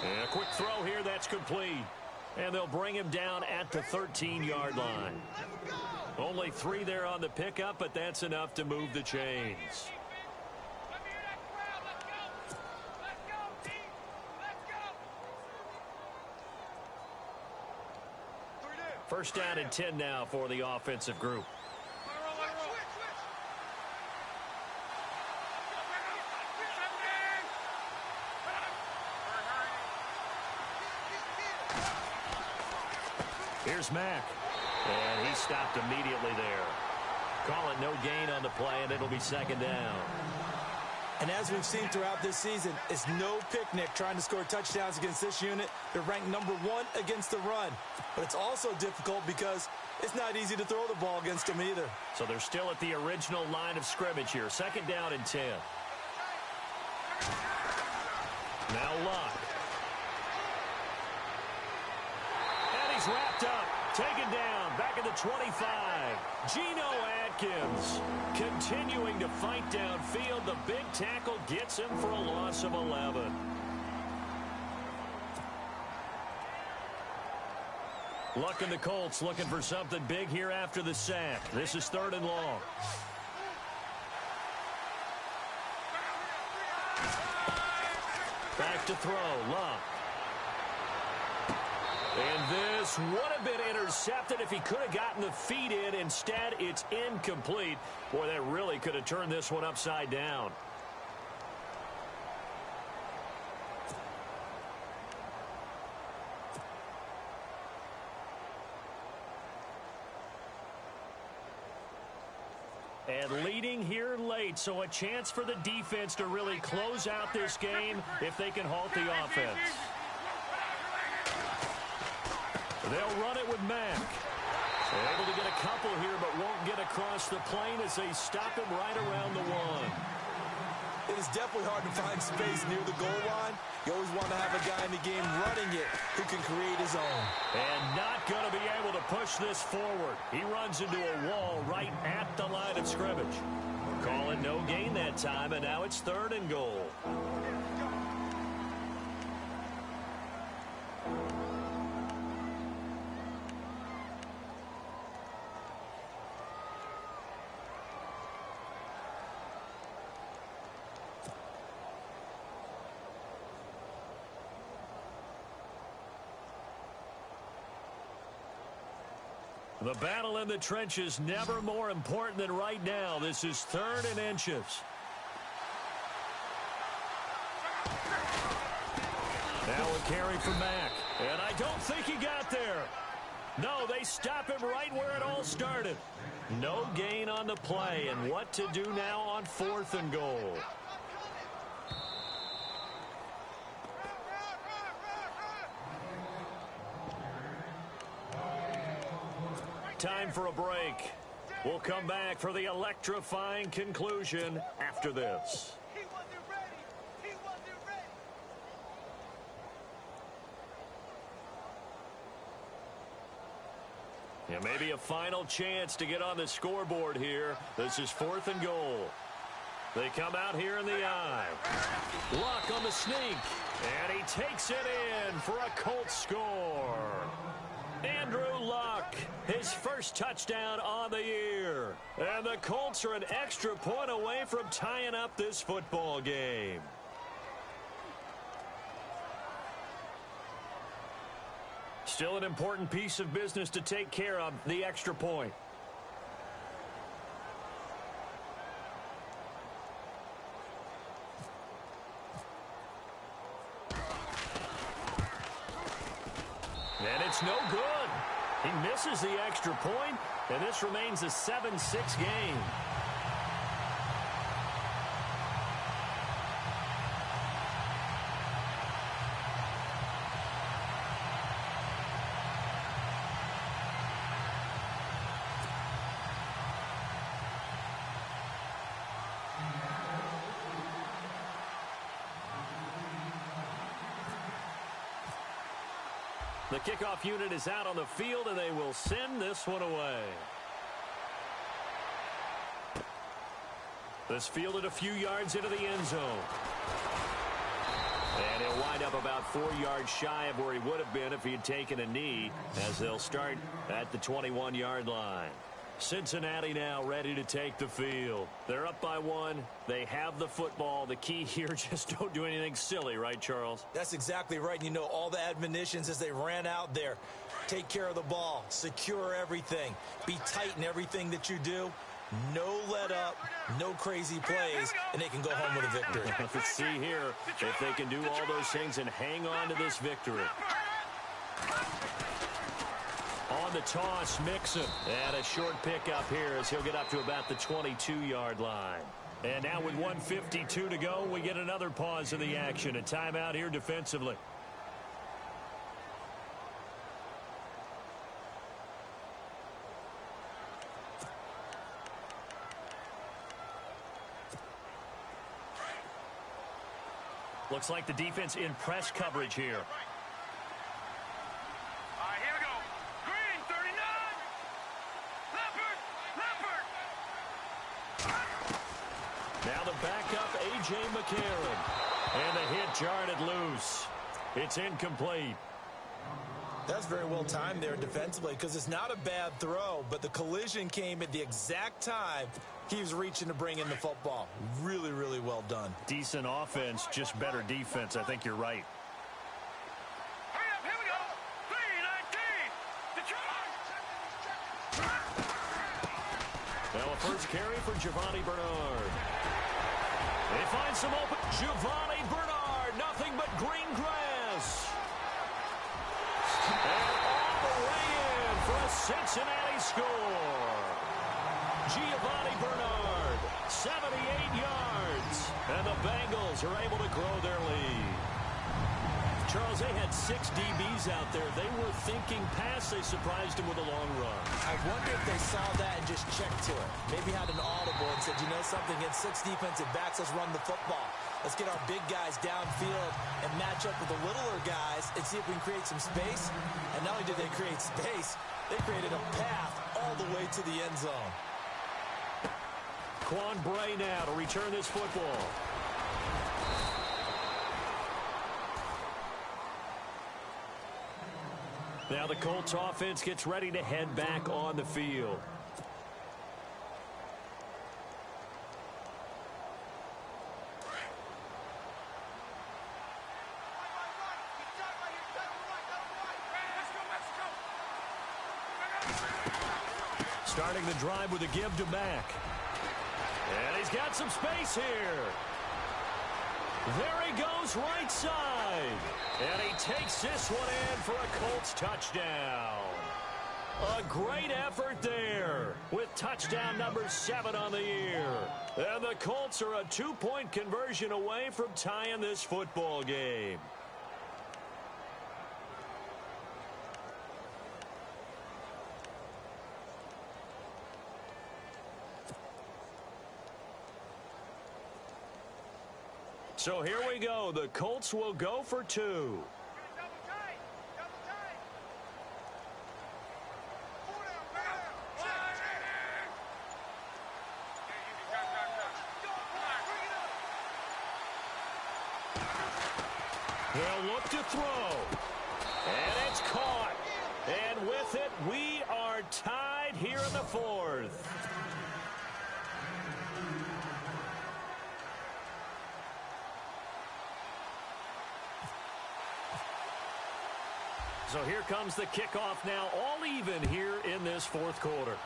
And a quick throw here. That's complete. And they'll bring him down at the 13-yard line. Only 3 there on the pickup, but that's enough to move the chains. First down and 10 now for the offensive group. Here's Mack. And he stopped immediately there. Call it no gain on the play, and it'll be second down. And as we've seen throughout this season, it's no picnic trying to score touchdowns against this unit. They're ranked #1 against the run. But it's also difficult because it's not easy to throw the ball against them either. So they're still at the original line of scrimmage here. 2nd down and 10. Now Luck. And he's wrapped up. Taken down. Back at the 25. Geno Atkins continuing to fight downfield. The big tackle gets him for a loss of 11. Luck and the Colts looking for something big here after the sack. This is 3rd and long. Back to throw. Luck. And this would have been intercepted if he could have gotten the feet in. Instead, it's incomplete. Boy, that really could have turned this one upside down. And leading here late, so a chance for the defense to really close out this game if they can halt the offense. They'll run it with Mack. They're able to get a couple here, but won't get across the plane as they stop him right around the 1. It is definitely hard to find space near the goal line. You always want to have a guy in the game running it who can create his own. And not going to be able to push this forward. He runs into a wall right at the line of scrimmage. Calling no gain that time, and now it's 3rd and goal. The battle in the trenches never more important than right now. This is 3rd and inches. Now a carry from Mack. And I don't think he got there. No, they stop him right where it all started. No gain on the play. And what to do now on 4th and goal. Time for a break. We'll come back for the electrifying conclusion after this. He wasn't ready. He wasn't ready. Yeah, maybe a final chance to get on the scoreboard here. This is 4th and goal. They come out here in the eye. Luck on the sneak. And he takes it in for a Colts score. Andrew Luck, his first touchdown on the year. And the Colts are an extra point away from tying up this football game. Still an important piece of business to take care of, the extra point. And it's no good. He misses the extra point, and this remains a 7-6 game. The kickoff unit is out on the field, and they will send this one away. This fielded a few yards into the end zone. And he'll wind up about 4 yards shy of where he would have been if he had taken a knee, as they'll start at the 21-yard line. Cincinnati now ready to take the field. They're up by 1. They have the football. The key here, just don't do anything silly, right, Charles? That's exactly right. You know, all the admonitions as they ran out there. Take care of the ball. Secure everything. Be tight in everything that you do. No let up, no crazy plays, and they can go home with a victory. Let's see here if they can do all those things and hang on to this victory. On the toss, Mixon. And a short pickup here as he'll get up to about the 22-yard line. And now with 1:52 to go, we get another pause in the action. A timeout here defensively. Looks like the defense in press coverage here. All right, here we go. Green, 39. Leopard. Now the backup, A.J. McCarron. And the hit jarred it loose. It's incomplete. That's very well timed there defensively because it's not a bad throw, but the collision came at the exact time he was reaching to bring in the football. Really, really well done. Decent offense, just better defense. I think you're right. Hurry up, here we go. 3-19. Detroit. Now a first carry for Giovanni Bernard. They find some open. Giovanni Bernard, nothing but green grass. And all the way in for a Cincinnati score. Giovanni Bernard, 78 yards. And the Bengals are able to grow their lead. Charles, they had 6 DBs out there. They were thinking pass. They surprised him with a long run. I wonder if they saw that and just checked to it. Maybe had an audible and said, you know something, against 6 defensive backs, let's run the football. Let's get our big guys downfield and match up with the littler guys and see if we can create some space. And not only did they create space, they created a path all the way to the end zone. Quan Bray now to return this football. Now the Colts offense gets ready to head back on the field. Starting the drive with a give to Mack. And he's got some space here. There he goes right side. And he takes this one in for a Colts touchdown. A great effort there with touchdown number 7 on the year. And the Colts are a 2-point conversion away from tying this football game. So here we go. The Colts will go for 2. Double tight. Double tight. 4 down, 4 down. They'll look to throw. And it's caught. And with it, we are tied here in the 4th. So here comes the kickoff now, all even here in this 4th quarter.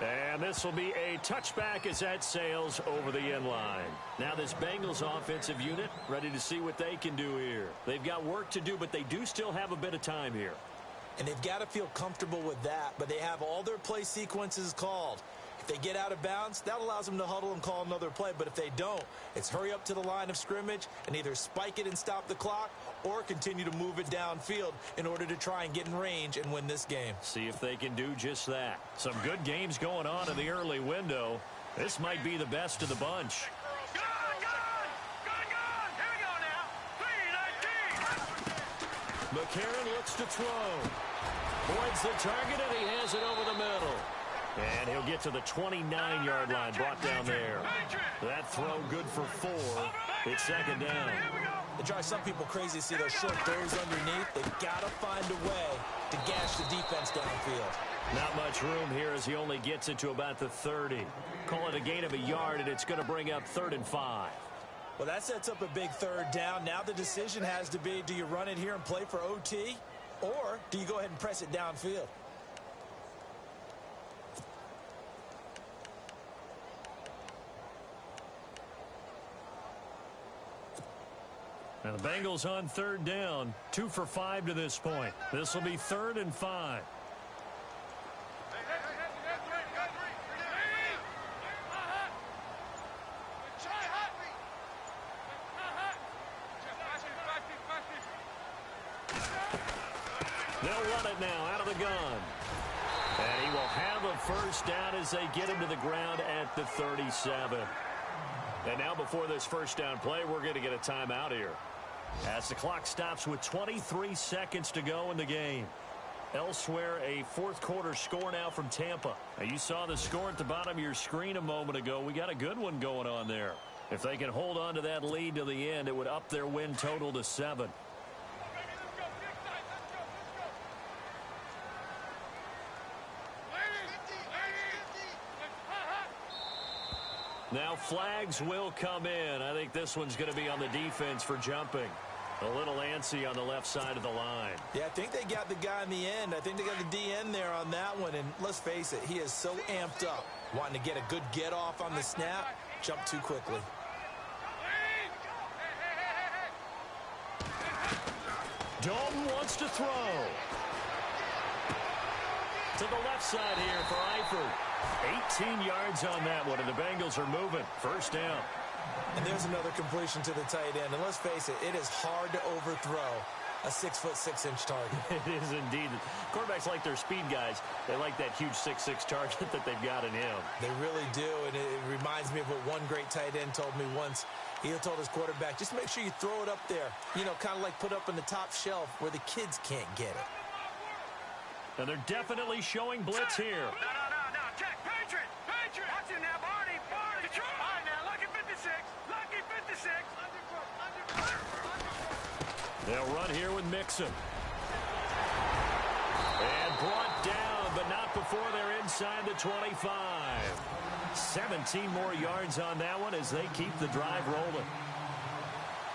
And this will be a touchback as that sails over the end line. Now this Bengals offensive unit ready to see what they can do here. They've got work to do, but they do still have a bit of time here. And they've got to feel comfortable with that, but they have all their play sequences called. If they get out of bounds, that allows them to huddle and call another play. But if they don't, it's hurry up to the line of scrimmage and either spike it and stop the clock or continue to move it downfield in order to try and get in range and win this game. See if they can do just that. Some good games going on in the early window. This might be the best of the bunch. Gone! Here we go now. 3-19. McCarron looks to throw. Points the target, and he has it over the middle. And he'll get to the 29-yard line, brought down there. That throw good for 4. It's 2nd down. It drives some people crazy to see those short throws underneath. They've got to find a way to gash the defense downfield. Not much room here as he only gets it to about the 30. Call it a gain of a yard, and it's going to bring up 3rd and 5. Well, that sets up a big 3rd down. Now the decision has to be, do you run it here and play for OT, or do you go ahead and press it downfield? Now the Bengals on 3rd down, 2 for 5 to this point. This will be 3rd and 5. They'll run it now out of the gun. And he will have a first down as they get him to the ground at the 37. And now before this first down play, we're going to get a timeout here, as the clock stops with 23 seconds to go in the game. Elsewhere, a fourth quarter score now from Tampa. Now, you saw the score at the bottom of your screen a moment ago. We got a good one going on there. If they can hold on to that lead to the end, it would up their win total to 7. Now flags will come in. I think this one's going to be on the defense for jumping. A little antsy on the left side of the line. Yeah, I think they got the guy in the end. I think they got the DN there on that one. And let's face it, he is so amped up, wanting to get a good get off on the snap, jump too quickly. Dalton wants to throw. To the left side here for Eifert. 18 yards on that one, and the Bengals are moving. First down. And there's another completion to the tight end. And let's face it, it is hard to overthrow a 6'6" target. It is indeed. Quarterbacks like their speed guys. They like that huge 6'6" target that they've got in him. They really do, and it reminds me of what one great tight end told me once. He told his quarterback, just make sure you throw it up there. You know, kind of like put up on the top shelf where the kids can't get it. And they're definitely showing blitz here. No. Check. Patriot. Watch him now, Barney. Control. All right, now, lucky 56. Lucky 56. They'll run here with Mixon. And brought down, but not before they're inside the 25. 17 more yards on that one as they keep the drive rolling.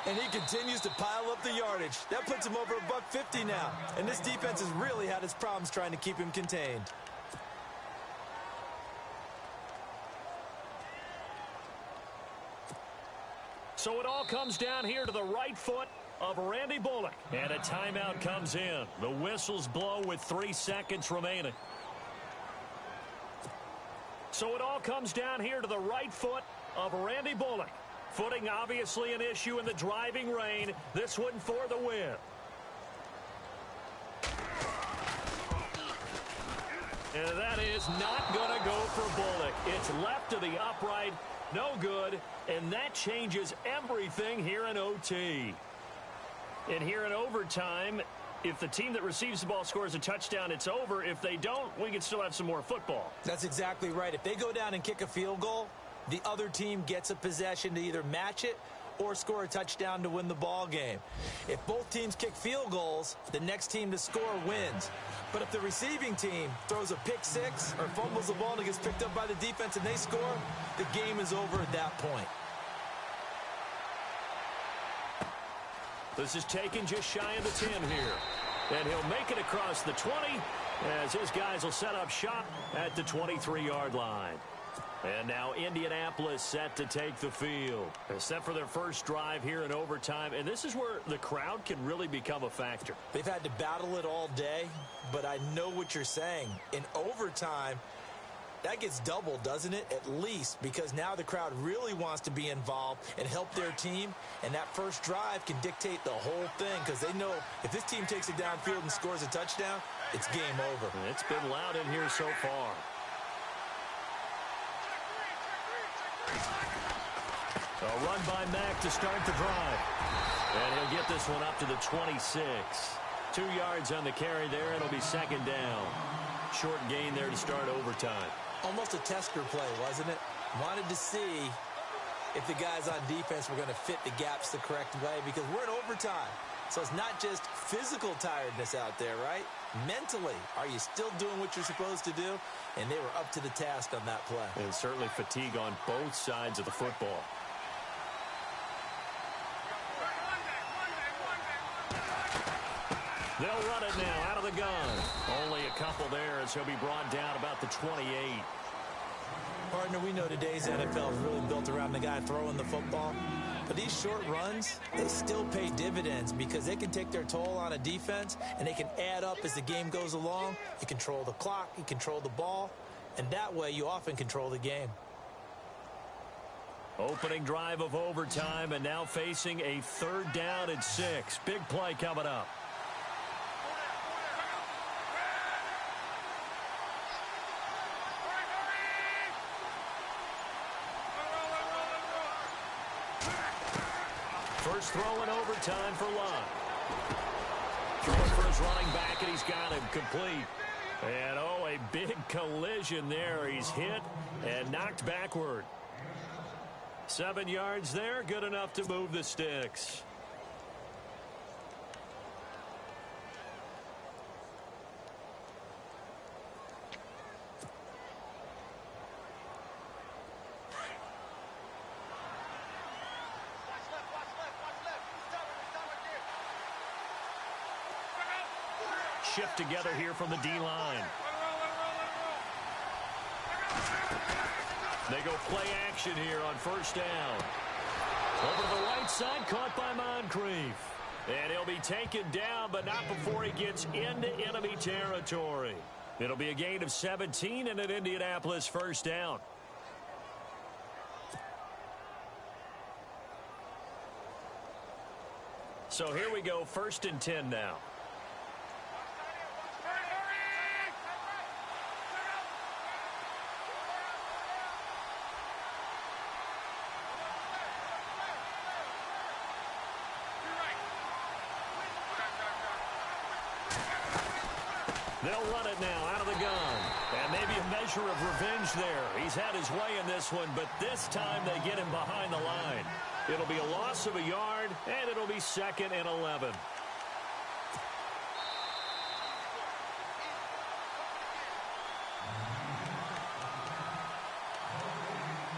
And he continues to pile up the yardage. That puts him over $150 now. And this defense has really had its problems trying to keep him contained. So it all comes down here to the right foot of Randy Bullock. And a timeout comes in. The whistles blow with 3 seconds remaining. So it all comes down here to the right foot of Randy Bullock. Footing obviously an issue in the driving rain. This one for the win. And that is not going to go for Bullock. It's left to the upright. No good. And that changes everything here in OT. And here in overtime, if the team that receives the ball scores a touchdown, it's over. If they don't, we can still have some more football. That's exactly right. If they go down and kick a field goal, the other team gets a possession to either match it or score a touchdown to win the ball game. If both teams kick field goals, the next team to score wins. But if the receiving team throws a pick six or fumbles the ball and it gets picked up by the defense and they score, the game is over at that point. This is taken just shy of the 10 here. And he'll make it across the 20 as his guys will set up shop at the 23-yard line. And now Indianapolis set to take the field. They're set for their first drive here in overtime. And this is where the crowd can really become a factor. They've had to battle it all day, but I know what you're saying. In overtime, that gets doubled, doesn't it? At least, because now the crowd really wants to be involved and help their team. And that first drive can dictate the whole thing because they know if this team takes it downfield and scores a touchdown, it's game over. And it's been loud in here so far. A run by Mack to start the drive. And he'll get this one up to the 26. 2 yards on the carry there. It'll be second down. Short gain there to start overtime. Almost a tester play, wasn't it? Wanted to see if the guys on defense were going to fit the gaps the correct way because we're in overtime. So it's not just physical tiredness out there, right? Mentally, are you still doing what you're supposed to do? And they were up to the task on that play. And certainly fatigue on both sides of the football. They'll run it now out of the gun. Only a couple there as he'll be brought down about the 28. Partner, we know today's NFL is really built around the guy throwing the football. But these short runs, they still pay dividends because they can take their toll on a defense and they can add up as the game goes along. You control the clock, you control the ball, and that way you often control the game. Opening drive of overtime and now facing a 3rd down and 6. Big play coming up. First throw in overtime for Luck. Throwing for his running back, and he's got him complete. And, oh, a big collision there. He's hit and knocked backward. 7 yards there, good enough to move the sticks. Shift together here from the D-line. They go play action here on first down. Over to the right side, caught by Moncrief. And he'll be taken down, but not before he gets into enemy territory. It'll be a gain of 17 and an Indianapolis first down. So here we go, 1st and 10 now. They'll run it now out of the gun. And maybe a measure of revenge there. He's had his way in this one, but this time they get him behind the line. It'll be a loss of a yard, and it'll be 2nd and 11.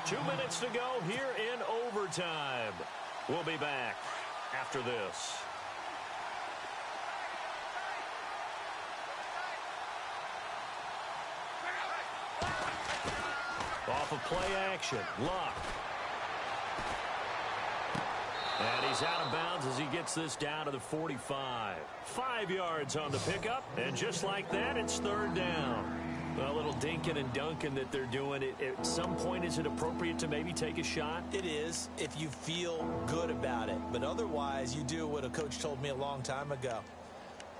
Two minutes to go here in overtime. We'll be back after this. Off of play action, Luck. And he's out of bounds as he gets this down to the 45. 5 yards on the pickup, and just like that, it's 3rd down. A little dinking and dunking that they're doing. At some point, is it appropriate to maybe take a shot? It is, if you feel good about it. But otherwise, you do what a coach told me a long time ago.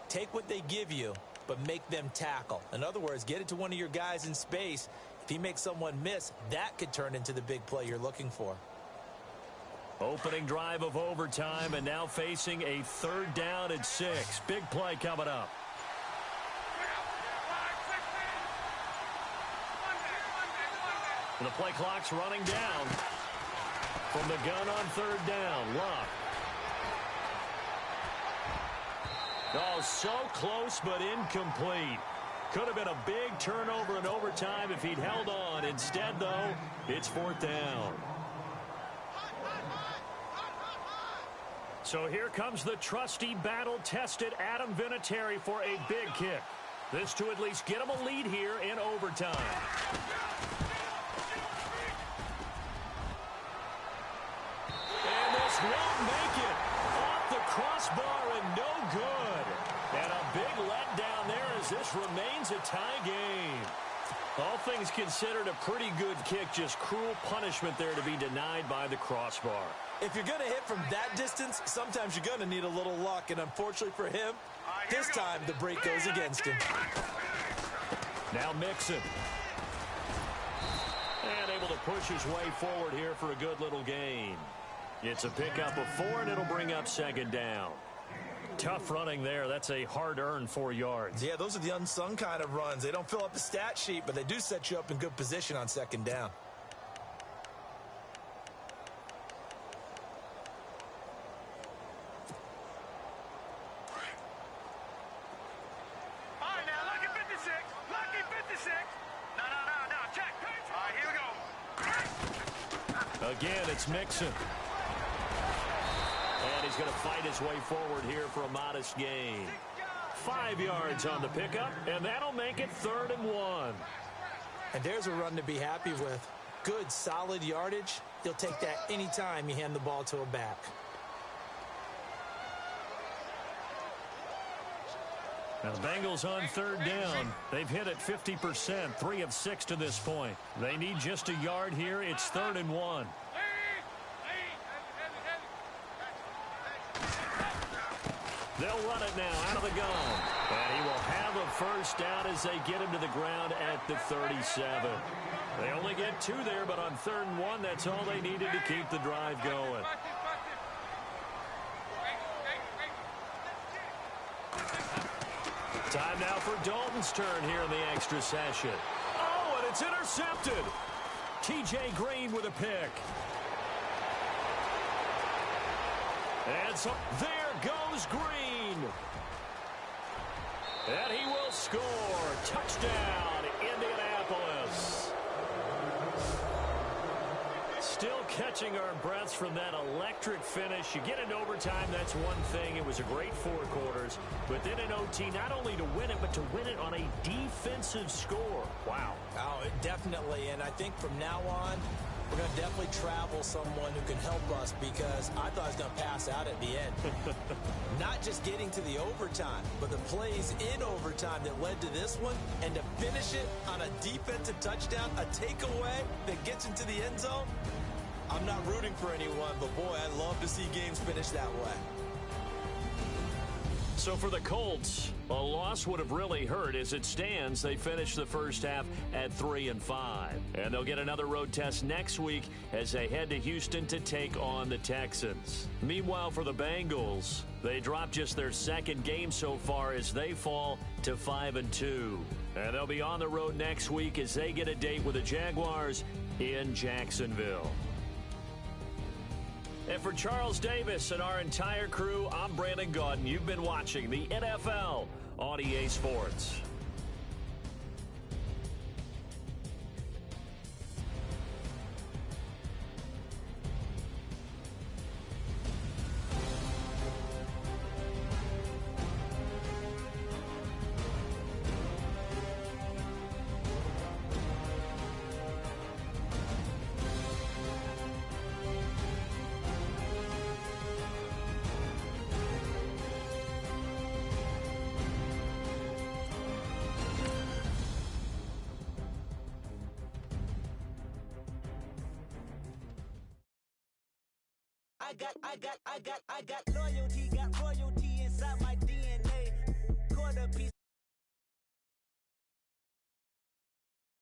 Take what they give you, but make them tackle. In other words, get it to one of your guys in space. If he makes someone miss, that could turn into the big play you're looking for. Opening drive of overtime, and now facing a 3rd down and 6. Big play coming up. The play clock's running down. From the gun on 3rd down, Luck. Oh, so close but incomplete. Could have been a big turnover in overtime if he'd held on. Instead, though, it's 4th down. So here comes the trusty, battle-tested Adam Vinatieri for a big kick. This to at least get him a lead here in overtime. And this won't make it. Off the crossbar and no good. And a big letdown there as this remains a tie game. All things considered, a pretty good kick. Just cruel punishment there to be denied by the crossbar. If you're going to hit from that distance, sometimes you're going to need a little luck. And unfortunately for him, this time the break goes against him. Now Mixon. And able to push his way forward here for a good little gain. It's a pickup of 4, and it'll bring up 2nd down. Tough running there. That's a hard-earned 4 yards. Yeah, those are the unsung kind of runs. They don't fill up the stat sheet, but they do set you up in good position on 2nd down. All right, now, lucky 56. Lucky 56. No, check. All right, here we go. Again, it's Mixon. And he's going to fight his way forward here for a modest gain. 5 yards on the pickup, and that'll make it 3rd and 1. And there's a run to be happy with. Good, solid yardage. You'll take that anytime you hand the ball to a back. Now the Bengals on 3rd down. They've hit it 50%, 3 of 6 to this point. They need just a yard here. It's 3rd and 1. They'll run it now out of the gun. And he will have a first down as they get him to the ground at the 37. They only get 2 there, but on 3rd and 1, that's all they needed to keep the drive going. Time now for Dalton's turn here in the extra session. Oh, and it's intercepted. T.J. Green with a pick. And so there goes Green. And he will score. Touchdown, Indianapolis. Still catching our breaths from that electric finish. You get into overtime, that's one thing. It was a great 4 quarters. But then in OT, not only to win it, but to win it on a defensive score. Wow. Oh, definitely. And I think from now on, we're going to definitely travel someone who can help us, because I thought I was going to pass out at the end. Not just getting to the overtime, but the plays in overtime that led to this one, and to finish it on a defensive touchdown, a takeaway that gets into the end zone. I'm not rooting for anyone, but boy, I'd love to see games finish that way. So for the Colts, a loss would have really hurt. As it stands, they finished the first half at 3-5. And they'll get another road test next week as they head to Houston to take on the Texans. Meanwhile, for the Bengals, they dropped just their second game so far as they fall to 5-2. And they'll be on the road next week as they get a date with the Jaguars in Jacksonville. And for Charles Davis and our entire crew, I'm Brandon Gaudin. You've been watching the NFL on EA Sports. I got loyalty.